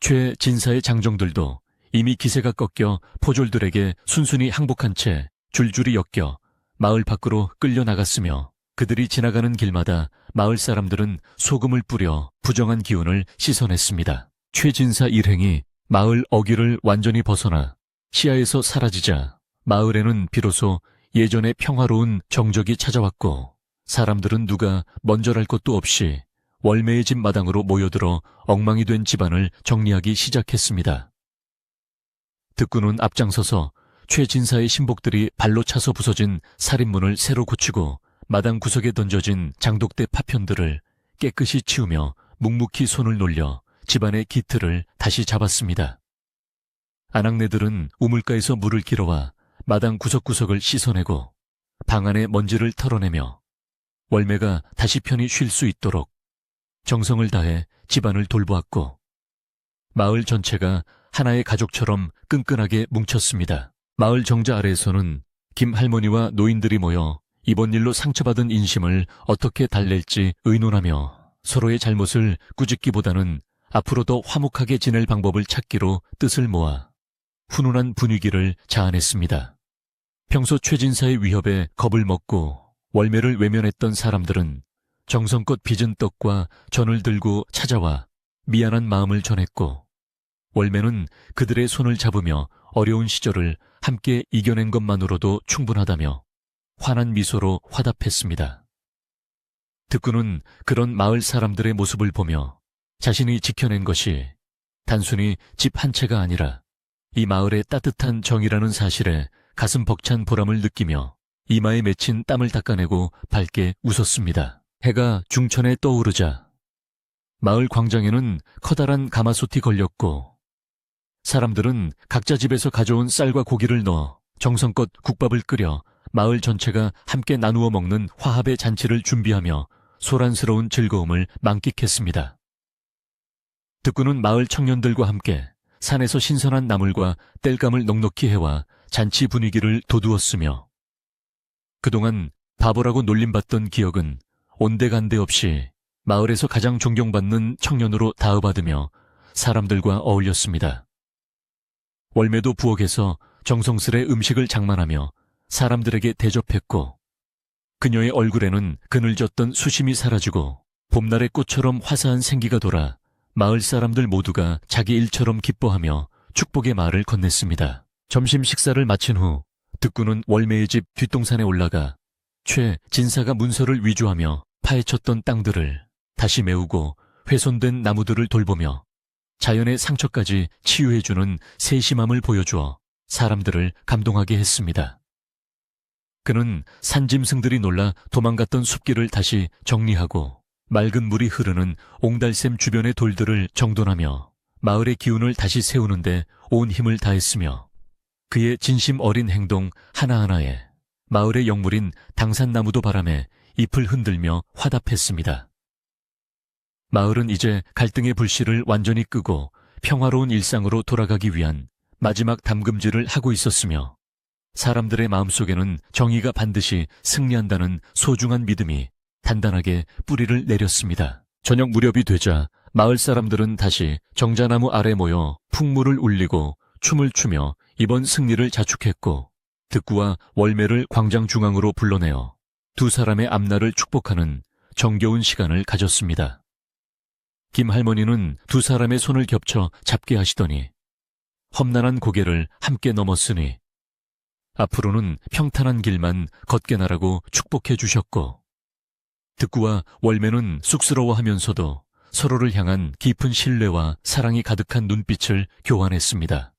최 진사의 장정들도 이미 기세가 꺾여 포졸들에게 순순히 항복한 채 줄줄이 엮여 마을 밖으로 끌려나갔으며 그들이 지나가는 길마다 마을 사람들은 소금을 뿌려 부정한 기운을 씻어냈습니다. 최 진사 일행이 마을 어귀를 완전히 벗어나 시야에서 사라지자 마을에는 비로소 예전의 평화로운 정적이 찾아왔고 사람들은 누가 먼저랄 것도 없이 월매의 집 마당으로 모여들어 엉망이 된 집안을 정리하기 시작했습니다. 득구는 앞장서서 최 진사의 신복들이 발로 차서 부서진 살인문을 새로 고치고 마당 구석에 던져진 장독대 파편들을 깨끗이 치우며 묵묵히 손을 놀려 집안의 기틀을 다시 잡았습니다. 아낙네들은 우물가에서 물을 길어와 마당 구석구석을 씻어내고 방 안의 먼지를 털어내며 월매가 다시 편히 쉴 수 있도록 정성을 다해 집안을 돌보았고 마을 전체가 하나의 가족처럼 끈끈하게 뭉쳤습니다. 마을 정자 아래에서는 김 할머니와 노인들이 모여 이번 일로 상처받은 인심을 어떻게 달랠지 의논하며 서로의 잘못을 꾸짖기보다는 앞으로 더 화목하게 지낼 방법을 찾기로 뜻을 모아 훈훈한 분위기를 자아냈습니다. 평소 최진사의 위협에 겁을 먹고 월매를 외면했던 사람들은 정성껏 빚은 떡과 전을 들고 찾아와 미안한 마음을 전했고, 월매는 그들의 손을 잡으며 어려운 시절을 함께 이겨낸 것만으로도 충분하다며 환한 미소로 화답했습니다. 득구는 그런 마을 사람들의 모습을 보며 자신이 지켜낸 것이 단순히 집 한 채가 아니라 이 마을의 따뜻한 정이라는 사실에 가슴 벅찬 보람을 느끼며 이마에 맺힌 땀을 닦아내고 밝게 웃었습니다. 해가 중천에 떠오르자 마을 광장에는 커다란 가마솥이 걸렸고, 사람들은 각자 집에서 가져온 쌀과 고기를 넣어 정성껏 국밥을 끓여 마을 전체가 함께 나누어 먹는 화합의 잔치를 준비하며 소란스러운 즐거움을 만끽했습니다. 득구는 마을 청년들과 함께 산에서 신선한 나물과 땔감을 넉넉히 해와 잔치 분위기를 돋우었으며, 그동안 바보라고 놀림받던 기억은 온데간데 없이 마을에서 가장 존경받는 청년으로 다음받으며 사람들과 어울렸습니다. 월매도 부엌에서 정성스레 음식을 장만하며 사람들에게 대접했고, 그녀의 얼굴에는 그늘졌던 수심이 사라지고 봄날의 꽃처럼 화사한 생기가 돌아 마을 사람들 모두가 자기 일처럼 기뻐하며 축복의 말을 건넸습니다. 점심 식사를 마친 후 득구는 월매의 집 뒷동산에 올라가 최진사가 문서를 위조하며 파헤쳤던 땅들을 다시 메우고 훼손된 나무들을 돌보며 자연의 상처까지 치유해주는 세심함을 보여주어 사람들을 감동하게 했습니다. 그는 산짐승들이 놀라 도망갔던 숲길을 다시 정리하고 맑은 물이 흐르는 옹달샘 주변의 돌들을 정돈하며 마을의 기운을 다시 세우는데 온 힘을 다했으며, 그의 진심 어린 행동 하나하나에 마을의 영물인 당산나무도 바람에 잎을 흔들며 화답했습니다. 마을은 이제 갈등의 불씨를 완전히 끄고 평화로운 일상으로 돌아가기 위한 마지막 담금질을 하고 있었으며, 사람들의 마음속에는 정의가 반드시 승리한다는 소중한 믿음이 단단하게 뿌리를 내렸습니다. 저녁 무렵이 되자 마을 사람들은 다시 정자나무 아래 모여 풍물을 울리고 춤을 추며 이번 승리를 자축했고, 득구와 월매를 광장 중앙으로 불러내어 두 사람의 앞날을 축복하는 정겨운 시간을 가졌습니다. 김 할머니는 두 사람의 손을 겹쳐 잡게 하시더니 험난한 고개를 함께 넘었으니 앞으로는 평탄한 길만 걷게 나라고 축복해 주셨고, 득구와 월매는 쑥스러워하면서도 서로를 향한 깊은 신뢰와 사랑이 가득한 눈빛을 교환했습니다.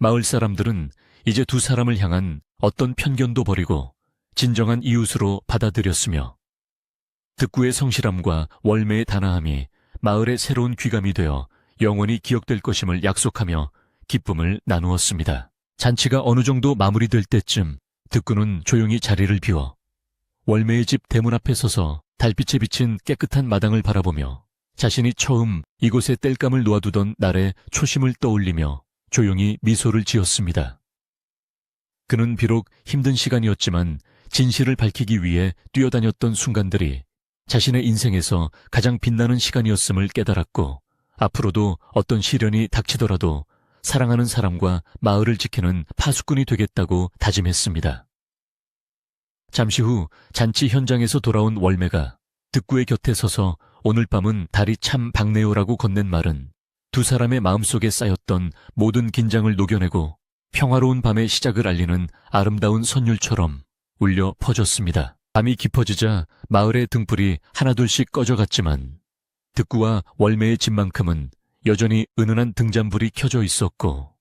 마을 사람들은 이제 두 사람을 향한 어떤 편견도 버리고 진정한 이웃으로 받아들였으며, 득구의 성실함과 월매의 단아함이 마을의 새로운 귀감이 되어 영원히 기억될 것임을 약속하며 기쁨을 나누었습니다. 잔치가 어느 정도 마무리될 때쯤 득구는 조용히 자리를 비워 월매의 집 대문 앞에 서서 달빛에 비친 깨끗한 마당을 바라보며 자신이 처음 이곳에 땔감을 놓아두던 날의 초심을 떠올리며 조용히 미소를 지었습니다. 그는 비록 힘든 시간이었지만 진실을 밝히기 위해 뛰어다녔던 순간들이 자신의 인생에서 가장 빛나는 시간이었음을 깨달았고, 앞으로도 어떤 시련이 닥치더라도 사랑하는 사람과 마을을 지키는 파수꾼이 되겠다고 다짐했습니다. 잠시 후 잔치 현장에서 돌아온 월매가 득구의 곁에 서서 오늘 밤은 달이 참 밝네요라고 건넨 말은 두 사람의 마음속에 쌓였던 모든 긴장을 녹여내고 평화로운 밤의 시작을 알리는 아름다운 선율처럼 울려 퍼졌습니다. 밤이 깊어지자 마을의 등불이 하나둘씩 꺼져갔지만 득구와 월매의 집만큼은 여전히 은은한 등잔불이 켜져 있었고,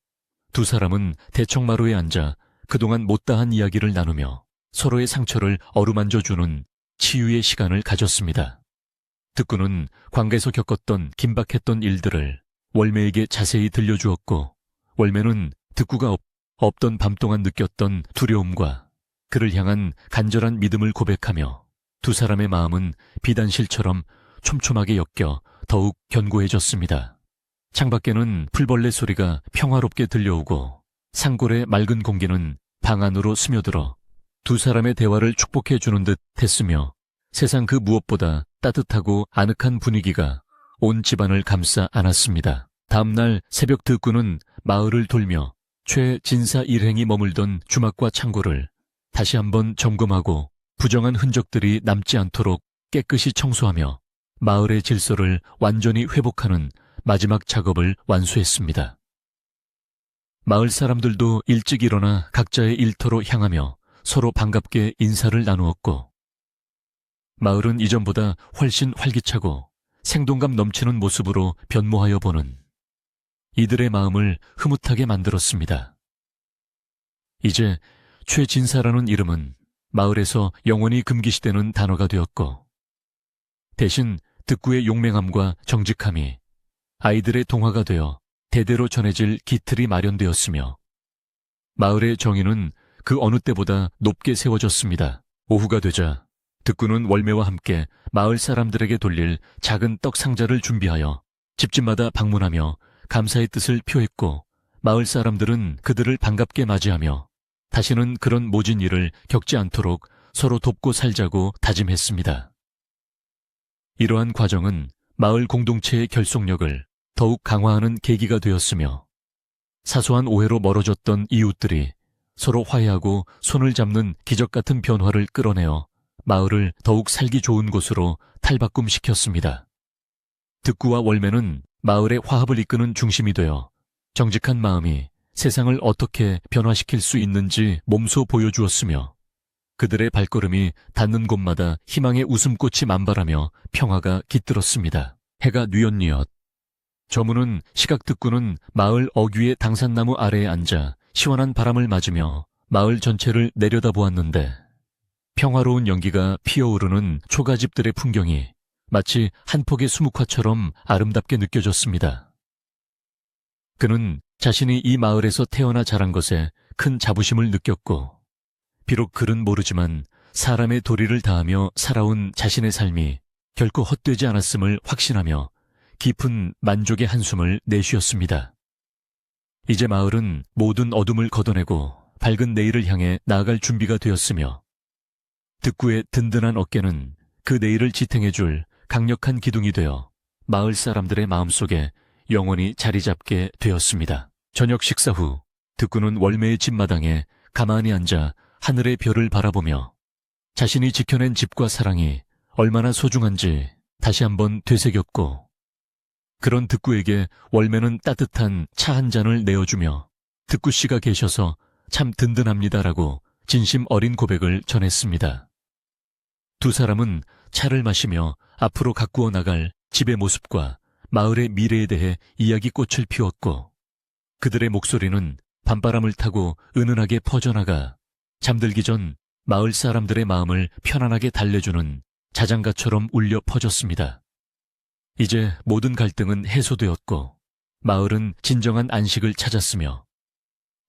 두 사람은 대청마루에 앉아 그동안 못다한 이야기를 나누며 서로의 상처를 어루만져주는 치유의 시간을 가졌습니다. 득구는 관계에서 겪었던 긴박했던 일들을 월매에게 자세히 들려주었고, 월매는 득구가 없던 밤 동안 느꼈던 두려움과 그를 향한 간절한 믿음을 고백하며 두 사람의 마음은 비단실처럼 촘촘하게 엮여 더욱 견고해졌습니다. 창밖에는 풀벌레 소리가 평화롭게 들려오고 산골의 맑은 공기는 방 안으로 스며들어 두 사람의 대화를 축복해 주는 듯 했으며, 세상 그 무엇보다 따뜻하고 아늑한 분위기가 온 집안을 감싸 안았습니다. 다음날 새벽 득구는 마을을 돌며 최진사 일행이 머물던 주막과 창고를 다시 한번 점검하고 부정한 흔적들이 남지 않도록 깨끗이 청소하며 마을의 질서를 완전히 회복하는 마지막 작업을 완수했습니다. 마을 사람들도 일찍 일어나 각자의 일터로 향하며 서로 반갑게 인사를 나누었고, 마을은 이전보다 훨씬 활기차고 생동감 넘치는 모습으로 변모하여 보는 이들의 마음을 흐뭇하게 만들었습니다. 이제 최진사라는 이름은 마을에서 영원히 금기시되는 단어가 되었고, 대신 득구의 용맹함과 정직함이 아이들의 동화가 되어 대대로 전해질 기틀이 마련되었으며, 마을의 정의는 그 어느 때보다 높게 세워졌습니다. 오후가 되자 득구는 월매와 함께 마을 사람들에게 돌릴 작은 떡 상자를 준비하여 집집마다 방문하며 감사의 뜻을 표했고, 마을 사람들은 그들을 반갑게 맞이하며 다시는 그런 모진 일을 겪지 않도록 서로 돕고 살자고 다짐했습니다. 이러한 과정은 마을 공동체의 결속력을 더욱 강화하는 계기가 되었으며, 사소한 오해로 멀어졌던 이웃들이 서로 화해하고 손을 잡는 기적 같은 변화를 끌어내어 마을을 더욱 살기 좋은 곳으로 탈바꿈시켰습니다. 득구와 월매는 마을의 화합을 이끄는 중심이 되어 정직한 마음이 세상을 어떻게 변화시킬 수 있는지 몸소 보여주었으며, 그들의 발걸음이 닿는 곳마다 희망의 웃음꽃이 만발하며 평화가 깃들었습니다. 해가 뉘엿뉘엿 저무는 시각득구는 마을 어귀의 당산나무 아래에 앉아 시원한 바람을 맞으며 마을 전체를 내려다보았는데, 평화로운 연기가 피어오르는 초가집들의 풍경이 마치 한 폭의 수묵화처럼 아름답게 느껴졌습니다. 그는 자신이 이 마을에서 태어나 자란 것에 큰 자부심을 느꼈고, 비록 그는 모르지만 사람의 도리를 다하며 살아온 자신의 삶이 결코 헛되지 않았음을 확신하며 깊은 만족의 한숨을 내쉬었습니다. 이제 마을은 모든 어둠을 걷어내고 밝은 내일을 향해 나아갈 준비가 되었으며, 득구의 든든한 어깨는 그 내일을 지탱해줄 강력한 기둥이 되어 마을 사람들의 마음속에 영원히 자리 잡게 되었습니다. 저녁 식사 후 득구는 월매의 집마당에 가만히 앉아 하늘의 별을 바라보며 자신이 지켜낸 집과 사랑이 얼마나 소중한지 다시 한번 되새겼고, 그런 득구에게 월매는 따뜻한 차 한 잔을 내어주며 득구 씨가 계셔서 참 든든합니다라고 진심 어린 고백을 전했습니다. 두 사람은 차를 마시며 앞으로 가꾸어 나갈 집의 모습과 마을의 미래에 대해 이야기꽃을 피웠고, 그들의 목소리는 밤바람을 타고 은은하게 퍼져나가 잠들기 전 마을 사람들의 마음을 편안하게 달래주는 자장가처럼 울려 퍼졌습니다. 이제 모든 갈등은 해소되었고 마을은 진정한 안식을 찾았으며,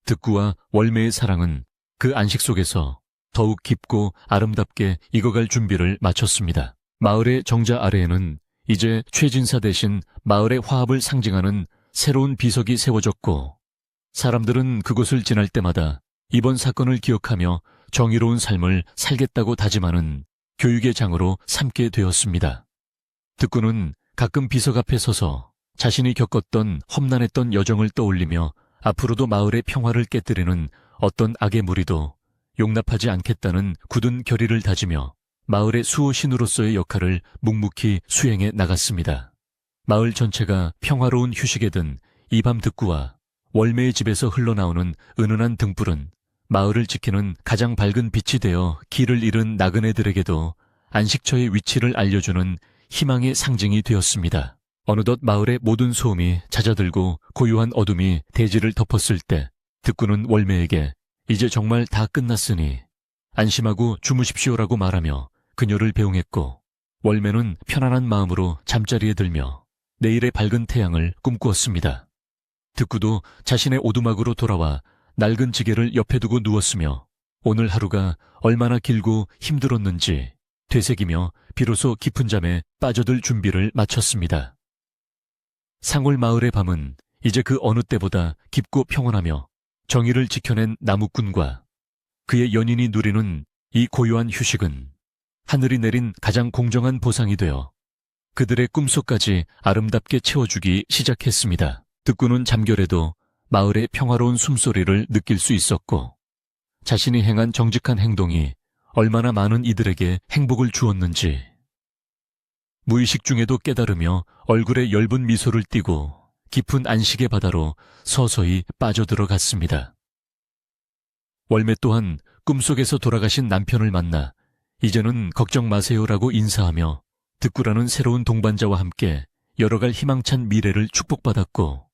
득구와 월매의 사랑은 그 안식 속에서 더욱 깊고 아름답게 익어갈 준비를 마쳤습니다. 마을의 정자 아래에는 이제 최진사 대신 마을의 화합을 상징하는 새로운 비석이 세워졌고, 사람들은 그곳을 지날 때마다 이번 사건을 기억하며 정의로운 삶을 살겠다고 다짐하는 교육의 장으로 삼게 되었습니다. 득구는 가끔 비석 앞에 서서 자신이 겪었던 험난했던 여정을 떠올리며 앞으로도 마을의 평화를 깨뜨리는 어떤 악의 무리도 용납하지 않겠다는 굳은 결의를 다지며 마을의 수호신으로서의 역할을 묵묵히 수행해 나갔습니다. 마을 전체가 평화로운 휴식에 든 이 밤 득구와 월매의 집에서 흘러나오는 은은한 등불은 마을을 지키는 가장 밝은 빛이 되어 길을 잃은 나그네들에게도 안식처의 위치를 알려주는 희망의 상징이 되었습니다. 어느덧 마을의 모든 소음이 잦아들고 고요한 어둠이 대지를 덮었을 때 득구는 월매에게 이제 정말 다 끝났으니 안심하고 주무십시오라고 말하며 그녀를 배웅했고, 월매는 편안한 마음으로 잠자리에 들며 내일의 밝은 태양을 꿈꾸었습니다. 득구도 자신의 오두막으로 돌아와 낡은 지게를 옆에 두고 누웠으며 오늘 하루가 얼마나 길고 힘들었는지 되새기며 비로소 깊은 잠에 빠져들 준비를 마쳤습니다. 상월 마을의 밤은 이제 그 어느 때보다 깊고 평온하며 정의를 지켜낸 나무꾼과 그의 연인이 누리는 이 고요한 휴식은 하늘이 내린 가장 공정한 보상이 되어 그들의 꿈속까지 아름답게 채워주기 시작했습니다. 득구는 잠결에도 마을의 평화로운 숨소리를 느낄 수 있었고, 자신이 행한 정직한 행동이 얼마나 많은 이들에게 행복을 주었는지 무의식 중에도 깨달으며 얼굴에 엷은 미소를 띠고 깊은 안식의 바다로 서서히 빠져들어갔습니다. 월매 또한 꿈속에서 돌아가신 남편을 만나 이제는 걱정 마세요라고 인사하며 득구라는 새로운 동반자와 함께 열어갈 희망찬 미래를 축복받았고,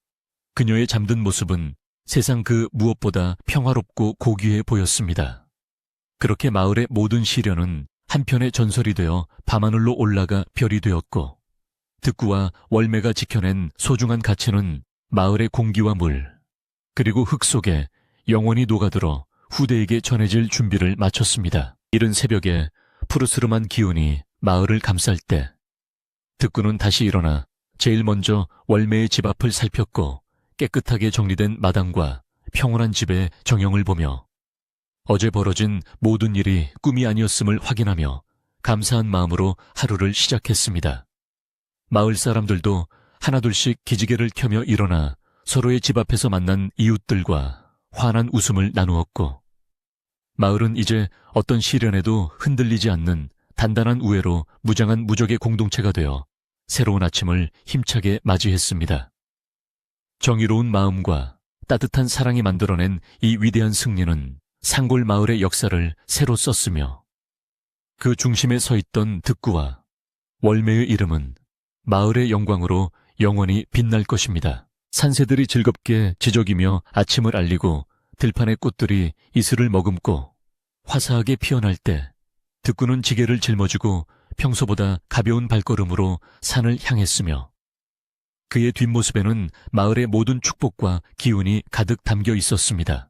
그녀의 잠든 모습은 세상 그 무엇보다 평화롭고 고귀해 보였습니다. 그렇게 마을의 모든 시련은 한편의 전설이 되어 밤하늘로 올라가 별이 되었고, 득구와 월매가 지켜낸 소중한 가치는 마을의 공기와 물, 그리고 흙 속에 영원히 녹아들어 후대에게 전해질 준비를 마쳤습니다. 이른 새벽에 푸르스름한 기운이 마을을 감쌀 때, 득구는 다시 일어나 제일 먼저 월매의 집 앞을 살폈고, 깨끗하게 정리된 마당과 평온한 집의 정형을 보며 어제 벌어진 모든 일이 꿈이 아니었음을 확인하며 감사한 마음으로 하루를 시작했습니다. 마을 사람들도 하나둘씩 기지개를 켜며 일어나 서로의 집 앞에서 만난 이웃들과 환한 웃음을 나누었고, 마을은 이제 어떤 시련에도 흔들리지 않는 단단한 우애로 무장한 무적의 공동체가 되어 새로운 아침을 힘차게 맞이했습니다. 정의로운 마음과 따뜻한 사랑이 만들어낸 이 위대한 승리는 상골 마을의 역사를 새로 썼으며, 그 중심에 서 있던 득구와 월매의 이름은 마을의 영광으로 영원히 빛날 것입니다. 산새들이 즐겁게 지저귀며 아침을 알리고 들판의 꽃들이 이슬을 머금고 화사하게 피어날 때, 득구는 지게를 짊어지고 평소보다 가벼운 발걸음으로 산을 향했으며, 그의 뒷모습에는 마을의 모든 축복과 기운이 가득 담겨 있었습니다.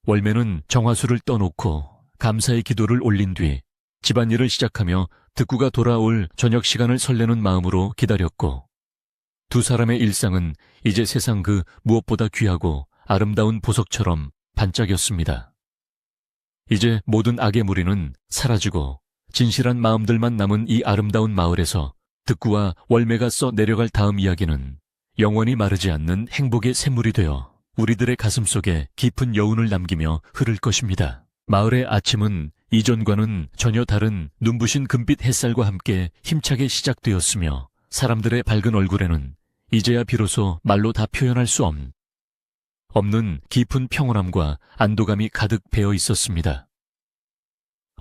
월매는 정화수를 떠놓고 감사의 기도를 올린 뒤 집안일을 시작하며 득구가 돌아올 저녁 시간을 설레는 마음으로 기다렸고, 두 사람의 일상은 이제 세상 그 무엇보다 귀하고 아름다운 보석처럼 반짝였습니다. 이제 모든 악의 무리는 사라지고 진실한 마음들만 남은 이 아름다운 마을에서 득구와 월매가 써 내려갈 다음 이야기는 영원히 마르지 않는 행복의 샘물이 되어 우리들의 가슴 속에 깊은 여운을 남기며 흐를 것입니다. 마을의 아침은 이전과는 전혀 다른 눈부신 금빛 햇살과 함께 힘차게 시작되었으며, 사람들의 밝은 얼굴에는 이제야 비로소 말로 다 표현할 수 없는 깊은 평온함과 안도감이 가득 배어 있었습니다.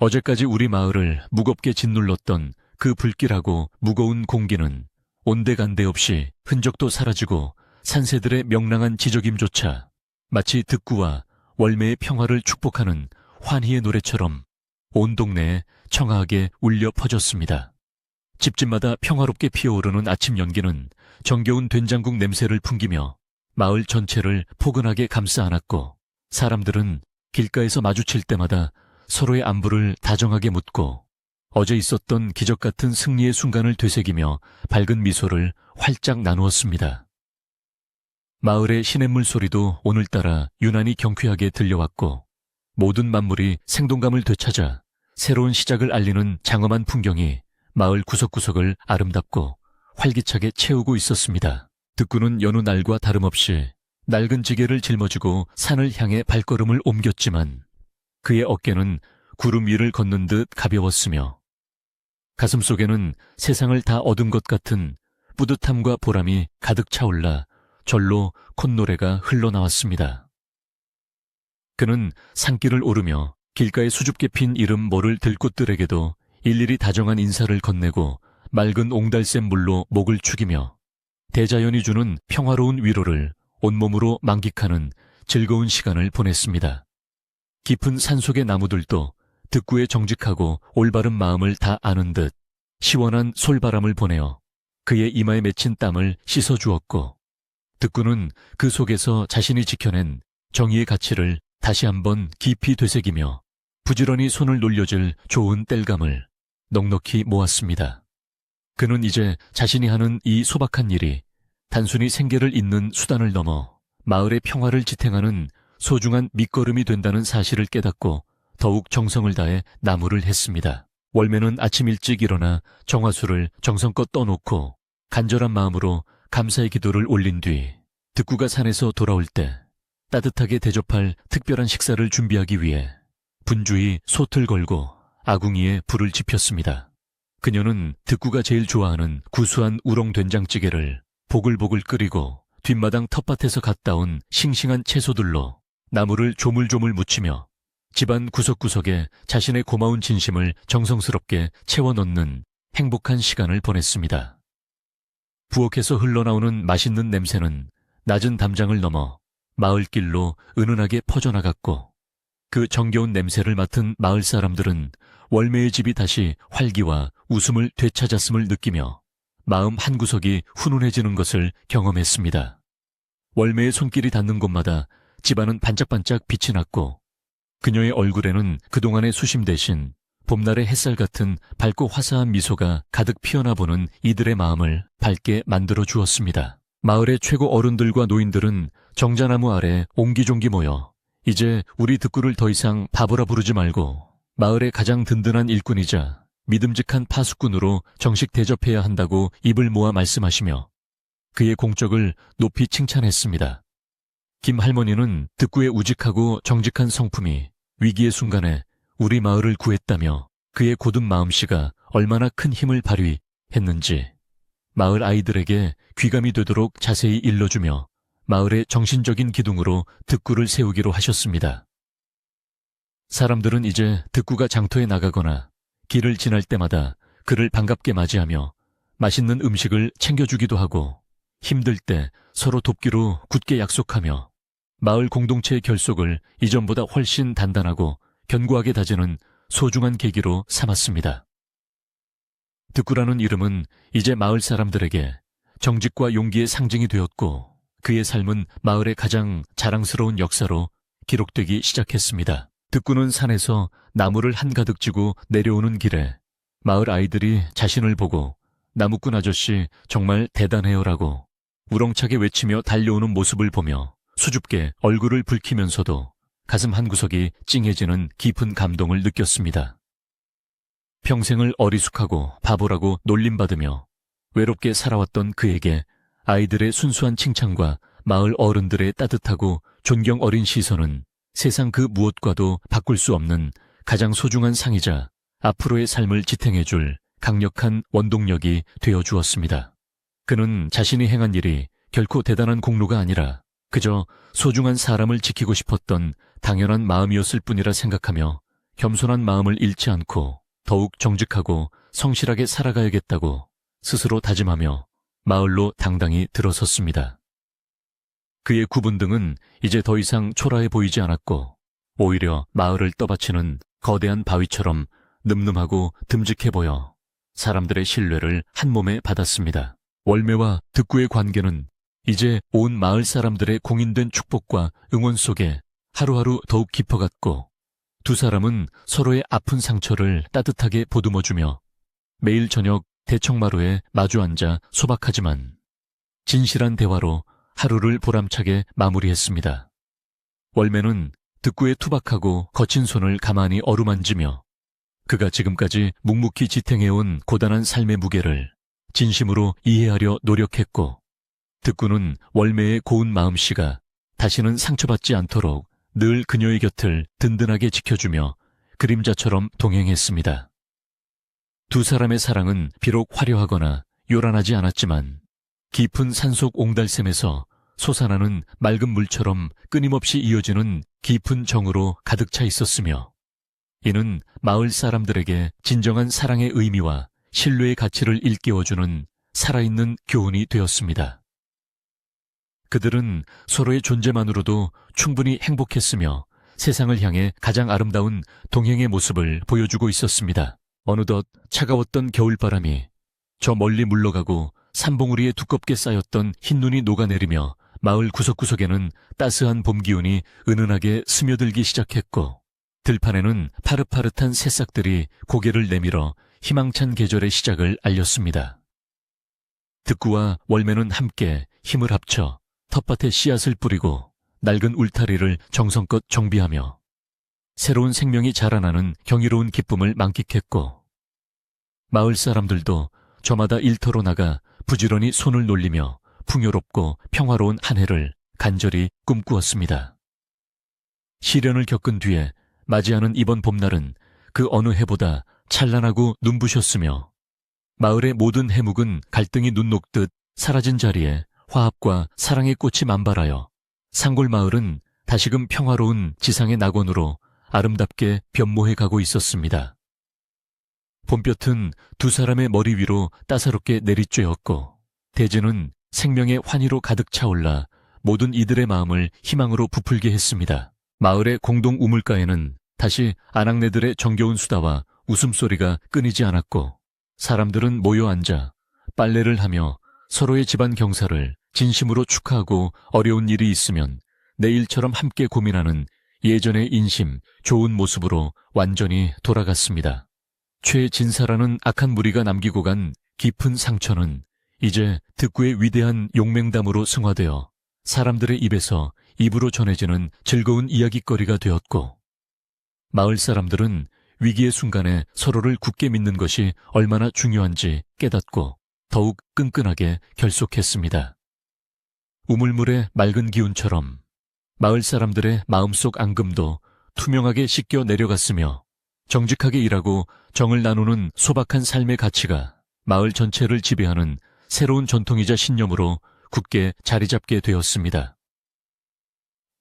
어제까지 우리 마을을 무겁게 짓눌렀던 그 불길하고 무거운 공기는 온데간데 없이 흔적도 사라지고, 산새들의 명랑한 지저김조차 마치 득구와 월매의 평화를 축복하는 환희의 노래처럼 온 동네에 청아하게 울려 퍼졌습니다. 집집마다 평화롭게 피어오르는 아침 연기는 정겨운 된장국 냄새를 풍기며 마을 전체를 포근하게 감싸 안았고, 사람들은 길가에서 마주칠 때마다 서로의 안부를 다정하게 묻고 어제 있었던 기적 같은 승리의 순간을 되새기며 밝은 미소를 활짝 나누었습니다. 마을의 시냇물 소리도 오늘따라 유난히 경쾌하게 들려왔고, 모든 만물이 생동감을 되찾아 새로운 시작을 알리는 장엄한 풍경이 마을 구석구석을 아름답고 활기차게 채우고 있었습니다. 득구는 여느 날과 다름없이 낡은 지게를 짊어지고 산을 향해 발걸음을 옮겼지만, 그의 어깨는 구름 위를 걷는 듯 가벼웠으며 가슴속에는 세상을 다 얻은 것 같은 뿌듯함과 보람이 가득 차올라 절로 콧노래가 흘러나왔습니다. 그는 산길을 오르며 길가에 수줍게 핀 이름 모를 들꽃들에게도 일일이 다정한 인사를 건네고 맑은 옹달샘 물로 목을 축이며 대자연이 주는 평화로운 위로를 온몸으로 만끽하는 즐거운 시간을 보냈습니다. 깊은 산속의 나무들도 득구의 정직하고 올바른 마음을 다 아는 듯 시원한 솔바람을 보내어 그의 이마에 맺힌 땀을 씻어주었고, 득구는 그 속에서 자신이 지켜낸 정의의 가치를 다시 한번 깊이 되새기며 부지런히 손을 놀려줄 좋은 땔감을 넉넉히 모았습니다. 그는 이제 자신이 하는 이 소박한 일이 단순히 생계를 잇는 수단을 넘어 마을의 평화를 지탱하는 소중한 밑거름이 된다는 사실을 깨닫고 더욱 정성을 다해 나무를 했습니다. 월매는 아침 일찍 일어나 정화수를 정성껏 떠놓고 간절한 마음으로 감사의 기도를 올린 뒤 득구가 산에서 돌아올 때 따뜻하게 대접할 특별한 식사를 준비하기 위해 분주히 솥을 걸고 아궁이에 불을 지폈습니다. 그녀는 득구가 제일 좋아하는 구수한 우렁 된장찌개를 보글보글 끓이고 뒷마당 텃밭에서 갔다 온 싱싱한 채소들로 나물을 조물조물 무치며 집안 구석구석에 자신의 고마운 진심을 정성스럽게 채워넣는 행복한 시간을 보냈습니다. 부엌에서 흘러나오는 맛있는 냄새는 낮은 담장을 넘어 마을길로 은은하게 퍼져나갔고 그 정겨운 냄새를 맡은 마을 사람들은 월매의 집이 다시 활기와 웃음을 되찾았음을 느끼며 마음 한구석이 훈훈해지는 것을 경험했습니다. 월매의 손길이 닿는 곳마다 집안은 반짝반짝 빛이 났고 그녀의 얼굴에는 그동안의 수심 대신 봄날의 햇살 같은 밝고 화사한 미소가 가득 피어나 보는 이들의 마음을 밝게 만들어 주었습니다. 마을의 최고 어른들과 노인들은 정자나무 아래 옹기종기 모여 이제 우리 득구를 더 이상 바보라 부르지 말고 마을의 가장 든든한 일꾼이자 믿음직한 파수꾼으로 정식 대접해야 한다고 입을 모아 말씀하시며 그의 공적을 높이 칭찬했습니다. 김 할머니는 득구의 우직하고 정직한 성품이 위기의 순간에 우리 마을을 구했다며 그의 고든 마음씨가 얼마나 큰 힘을 발휘했는지 마을 아이들에게 귀감이 되도록 자세히 일러주며 마을의 정신적인 기둥으로 득구를 세우기로 하셨습니다. 사람들은 이제 득구가 장터에 나가거나 길을 지날 때마다 그를 반갑게 맞이하며 맛있는 음식을 챙겨주기도 하고 힘들 때 서로 돕기로 굳게 약속하며 마을 공동체의 결속을 이전보다 훨씬 단단하고 견고하게 다지는 소중한 계기로 삼았습니다. 득구라는 이름은 이제 마을 사람들에게 정직과 용기의 상징이 되었고 그의 삶은 마을의 가장 자랑스러운 역사로 기록되기 시작했습니다. 득구는 산에서 나무를 한가득 지고 내려오는 길에 마을 아이들이 자신을 보고 나무꾼 아저씨 정말 대단해요라고 우렁차게 외치며 달려오는 모습을 보며 수줍게 얼굴을 붉히면서도 가슴 한구석이 찡해지는 깊은 감동을 느꼈습니다. 평생을 어리숙하고 바보라고 놀림받으며 외롭게 살아왔던 그에게 아이들의 순수한 칭찬과 마을 어른들의 따뜻하고 존경 어린 시선은 세상 그 무엇과도 바꿀 수 없는 가장 소중한 상이자 앞으로의 삶을 지탱해줄 강력한 원동력이 되어주었습니다. 그는 자신이 행한 일이 결코 대단한 공로가 아니라 그저 소중한 사람을 지키고 싶었던 당연한 마음이었을 뿐이라 생각하며 겸손한 마음을 잃지 않고 더욱 정직하고 성실하게 살아가야겠다고 스스로 다짐하며 마을로 당당히 들어섰습니다. 그의 구분등은 이제 더 이상 초라해 보이지 않았고 오히려 마을을 떠받치는 거대한 바위처럼 늠름하고 듬직해 보여 사람들의 신뢰를 한몸에 받았습니다. 월매와 득구의 관계는 이제 온 마을 사람들의 공인된 축복과 응원 속에 하루하루 더욱 깊어갔고 두 사람은 서로의 아픈 상처를 따뜻하게 보듬어주며 매일 저녁 대청마루에 마주 앉아 소박하지만 진실한 대화로 하루를 보람차게 마무리했습니다. 월매는 득구의 투박하고 거친 손을 가만히 어루만지며 그가 지금까지 묵묵히 지탱해온 고단한 삶의 무게를 진심으로 이해하려 노력했고 득구는 월매의 고운 마음씨가 다시는 상처받지 않도록 늘 그녀의 곁을 든든하게 지켜주며 그림자처럼 동행했습니다. 두 사람의 사랑은 비록 화려하거나 요란하지 않았지만 깊은 산속 옹달샘에서 솟아나는 맑은 물처럼 끊임없이 이어지는 깊은 정으로 가득 차 있었으며 이는 마을 사람들에게 진정한 사랑의 의미와 신뢰의 가치를 일깨워주는 살아있는 교훈이 되었습니다. 그들은 서로의 존재만으로도 충분히 행복했으며 세상을 향해 가장 아름다운 동행의 모습을 보여주고 있었습니다. 어느덧 차가웠던 겨울바람이 저 멀리 물러가고 산봉우리에 두껍게 쌓였던 흰눈이 녹아내리며 마을 구석구석에는 따스한 봄 기운이 은은하게 스며들기 시작했고 들판에는 파릇파릇한 새싹들이 고개를 내밀어 희망찬 계절의 시작을 알렸습니다. 득구와 월매는 함께 힘을 합쳐 텃밭에 씨앗을 뿌리고 낡은 울타리를 정성껏 정비하며 새로운 생명이 자라나는 경이로운 기쁨을 만끽했고 마을 사람들도 저마다 일터로 나가 부지런히 손을 놀리며 풍요롭고 평화로운 한 해를 간절히 꿈꾸었습니다. 시련을 겪은 뒤에 맞이하는 이번 봄날은 그 어느 해보다 찬란하고 눈부셨으며 마을의 모든 해묵은 갈등이 눈 녹듯 사라진 자리에 화합과 사랑의 꽃이 만발하여 상골마을은 다시금 평화로운 지상의 낙원으로 아름답게 변모해 가고 있었습니다. 봄볕은 두 사람의 머리 위로 따사롭게 내리쬐었고 대지는 생명의 환희로 가득 차올라 모든 이들의 마음을 희망으로 부풀게 했습니다. 마을의 공동 우물가에는 다시 아낙네들의 정겨운 수다와 웃음소리가 끊이지 않았고 사람들은 모여 앉아 빨래를 하며 서로의 집안 경사를 진심으로 축하하고 어려운 일이 있으면 내일처럼 함께 고민하는 예전의 인심, 좋은 모습으로 완전히 돌아갔습니다. 최진사라는 악한 무리가 남기고 간 깊은 상처는 이제 득구의 위대한 용맹담으로 승화되어 사람들의 입에서 입으로 전해지는 즐거운 이야깃거리가 되었고 마을 사람들은 위기의 순간에 서로를 굳게 믿는 것이 얼마나 중요한지 깨닫고 더욱 끈끈하게 결속했습니다. 우물물의 맑은 기운처럼 마을 사람들의 마음속 앙금도 투명하게 씻겨 내려갔으며 정직하게 일하고 정을 나누는 소박한 삶의 가치가 마을 전체를 지배하는 새로운 전통이자 신념으로 굳게 자리 잡게 되었습니다.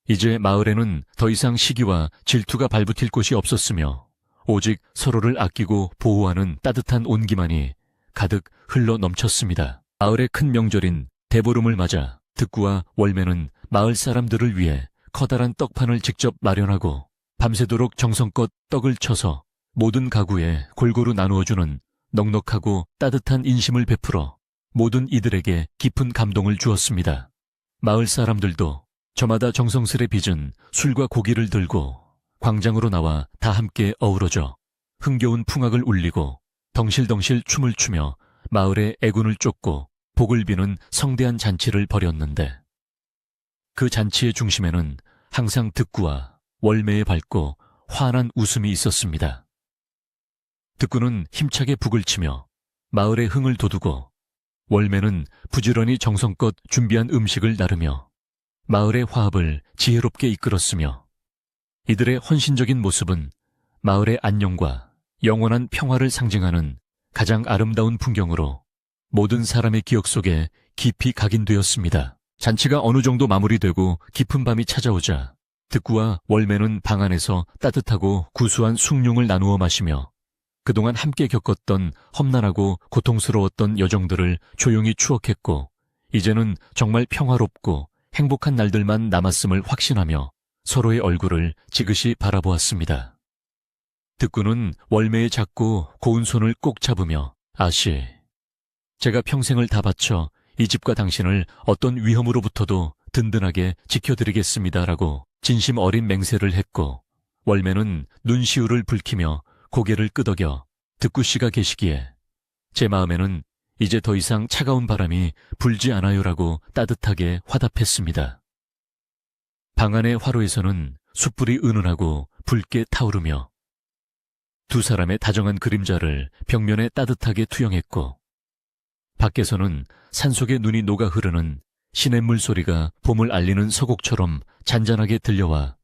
이제 마을에는 더 이상 시기와 질투가 발붙일 곳이 없었으며 오직 서로를 아끼고 보호하는 따뜻한 온기만이 가득 흘러 넘쳤습니다. 마을의 큰 명절인 대보름을 맞아 득구와 월매는 마을 사람들을 위해 커다란 떡판을 직접 마련하고 밤새도록 정성껏 떡을 쳐서 모든 가구에 골고루 나누어주는 넉넉하고 따뜻한 인심을 베풀어 모든 이들에게 깊은 감동을 주었습니다. 마을 사람들도 저마다 정성스레 빚은 술과 고기를 들고 광장으로 나와 다 함께 어우러져 흥겨운 풍악을 울리고 덩실덩실 춤을 추며 마을의 애군을 쫓고 복을 비는 성대한 잔치를 벌였는데 그 잔치의 중심에는 항상 득구와 월매의 밝고 환한 웃음이 있었습니다. 득구는 힘차게 북을 치며 마을의 흥을 돋우고 월매는 부지런히 정성껏 준비한 음식을 나르며 마을의 화합을 지혜롭게 이끌었으며 이들의 헌신적인 모습은 마을의 안녕과 영원한 평화를 상징하는 가장 아름다운 풍경으로 모든 사람의 기억 속에 깊이 각인되었습니다. 잔치가 어느 정도 마무리되고 깊은 밤이 찾아오자 득구와 월매는 방 안에서 따뜻하고 구수한 숭늉을 나누어 마시며 그동안 함께 겪었던 험난하고 고통스러웠던 여정들을 조용히 추억했고 이제는 정말 평화롭고 행복한 날들만 남았음을 확신하며 서로의 얼굴을 지그시 바라보았습니다. 득구는 월매의 작고 고운 손을 꼭 잡으며 아씨, 제가 평생을 다 바쳐 이 집과 당신을 어떤 위험으로부터도 든든하게 지켜드리겠습니다라고 진심 어린 맹세를 했고 월매는 눈시울을 붉히며 고개를 끄덕여 득구씨가 계시기에 제 마음에는 이제 더 이상 차가운 바람이 불지 않아요라고 따뜻하게 화답했습니다. 방 안의 화로에서는 숯불이 은은하고 붉게 타오르며 두 사람의 다정한 그림자를 벽면에 따뜻하게 투영했고 밖에서는 산속의 눈이 녹아 흐르는 시냇물 소리가 봄을 알리는 서곡처럼 잔잔하게 들려와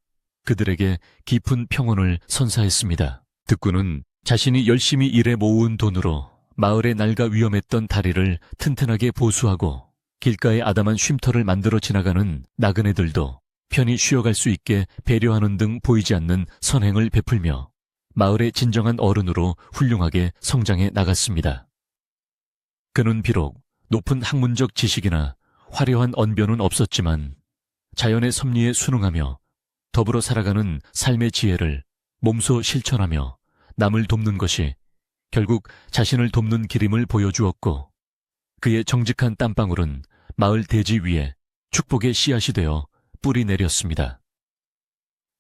그들에게 깊은 평온을 선사했습니다. 득구는 자신이 열심히 일해 모은 돈으로 마을의 낡아 위험했던 다리를 튼튼하게 보수하고 길가에 아담한 쉼터를 만들어 지나가는 나그네들도 편히 쉬어갈 수 있게 배려하는 등 보이지 않는 선행을 베풀며 마을의 진정한 어른으로 훌륭하게 성장해 나갔습니다. 그는 비록 높은 학문적 지식이나 화려한 언변은 없었지만 자연의 섭리에 순응하며 더불어 살아가는 삶의 지혜를 몸소 실천하며 남을 돕는 것이 결국 자신을 돕는 길임을 보여주었고 그의 정직한 땀방울은 마을 대지 위에 축복의 씨앗이 되어 뿌리 내렸습니다.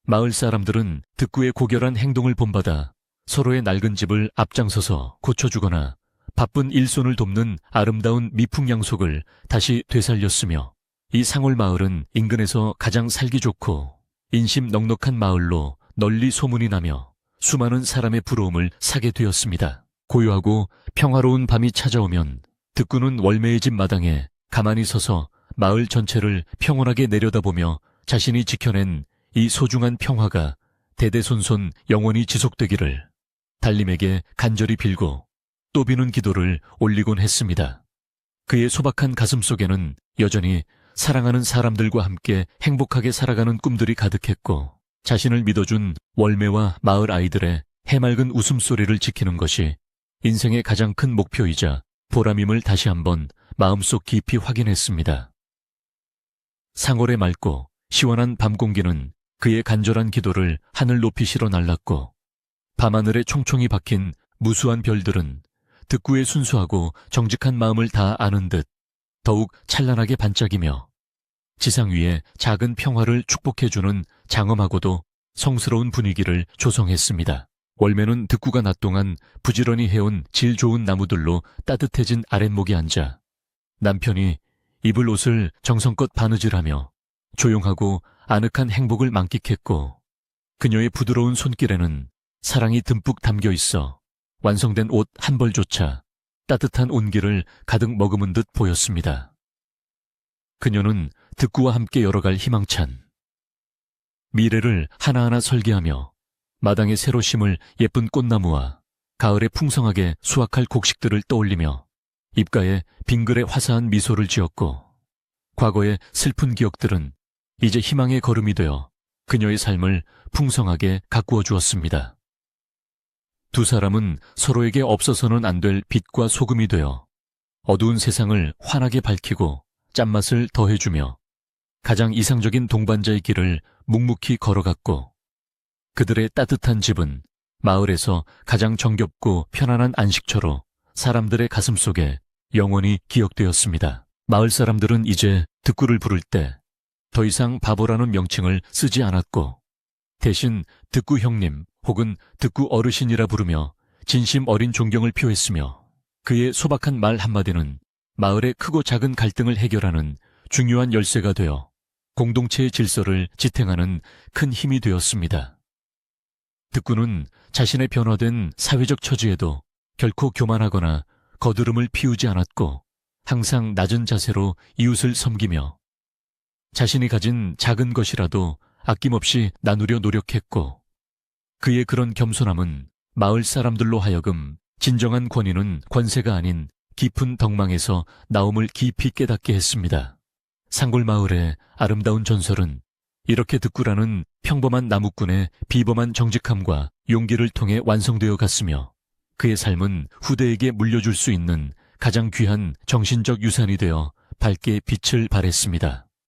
마을 사람들은 득구의 고결한 행동을 본받아 서로의 낡은 집을 앞장서서 고쳐주거나 바쁜 일손을 돕는 아름다운 미풍양속을 다시 되살렸으며 이 상월마을은 인근에서 가장 살기 좋고 인심 넉넉한 마을로 널리 소문이 나며 수많은 사람의 부러움을 사게 되었습니다. 고요하고 평화로운 밤이 찾아오면 득구는 월매의 집 마당에 가만히 서서 마을 전체를 평온하게 내려다보며 자신이 지켜낸 이 소중한 평화가 대대손손 영원히 지속되기를 달림에게 간절히 빌고 또 비는 기도를 올리곤 했습니다. 그의 소박한 가슴 속에는 여전히 사랑하는 사람들과 함께 행복하게 살아가는 꿈들이 가득했고, 자신을 믿어준 월매와 마을 아이들의 해맑은 웃음소리를 지키는 것이 인생의 가장 큰 목표이자 보람임을 다시 한번 마음속 깊이 확인했습니다. 상월의 맑고 시원한 밤 공기는 그의 간절한 기도를 하늘 높이 실어 날랐고, 밤하늘에 총총히 박힌 무수한 별들은 득구의 순수하고 정직한 마음을 다 아는 듯 더욱 찬란하게 반짝이며 지상 위에 작은 평화를 축복해주는 장엄하고도 성스러운 분위기를 조성했습니다. 월매는 득구가 낮 동안 부지런히 해온 질 좋은 나무들로 따뜻해진 아랫목에 앉아 남편이 입을 옷을 정성껏 바느질하며 조용하고 아늑한 행복을 만끽했고, 그녀의 부드러운 손길에는 사랑이 듬뿍 담겨 있어 완성된 옷 한 벌조차 따뜻한 온기를 가득 머금은 듯 보였습니다. 그녀는 득구와 함께 열어갈 희망찬 미래를 하나하나 설계하며 마당에 새로 심을 예쁜 꽃나무와 가을에 풍성하게 수확할 곡식들을 떠올리며 입가에 빙글에 화사한 미소를 지었고, 과거의 슬픈 기억들은 이제 희망의 걸음이 되어 그녀의 삶을 풍성하게 가꾸어 주었습니다. 두 사람은 서로에게 없어서는 안 될 빛과 소금이 되어 어두운 세상을 환하게 밝히고 짠맛을 더해주며 가장 이상적인 동반자의 길을 묵묵히 걸어갔고, 그들의 따뜻한 집은 마을에서 가장 정겹고 편안한 안식처로 사람들의 가슴 속에 영원히 기억되었습니다. 마을 사람들은 이제 득구를 부를 때 더 이상 바보라는 명칭을 쓰지 않았고, 대신 득구 형님 혹은 득구 어르신이라 부르며 진심 어린 존경을 표했으며, 그의 소박한 말 한마디는 마을의 크고 작은 갈등을 해결하는 중요한 열쇠가 되어 공동체의 질서를 지탱하는 큰 힘이 되었습니다. 득구는 자신의 변화된 사회적 처지에도 결코 교만하거나 거드름을 피우지 않았고, 항상 낮은 자세로 이웃을 섬기며 자신이 가진 작은 것이라도 아낌없이 나누려 노력했고, 그의 그런 겸손함은 마을 사람들로 하여금 진정한 권위는 권세가 아닌 깊은 덕망에서 나옴을 깊이 깨닫게 했습니다. 상골마을의 아름다운 전설은 이렇게 득구라는 평범한 나무꾼의 비범한 정직함과 용기를 통해 완성되어 갔으며, 그의 삶은 후대에게 물려줄 수 있는 가장 귀한 정신적 유산이 되어 밝게 빛을 발했습니다.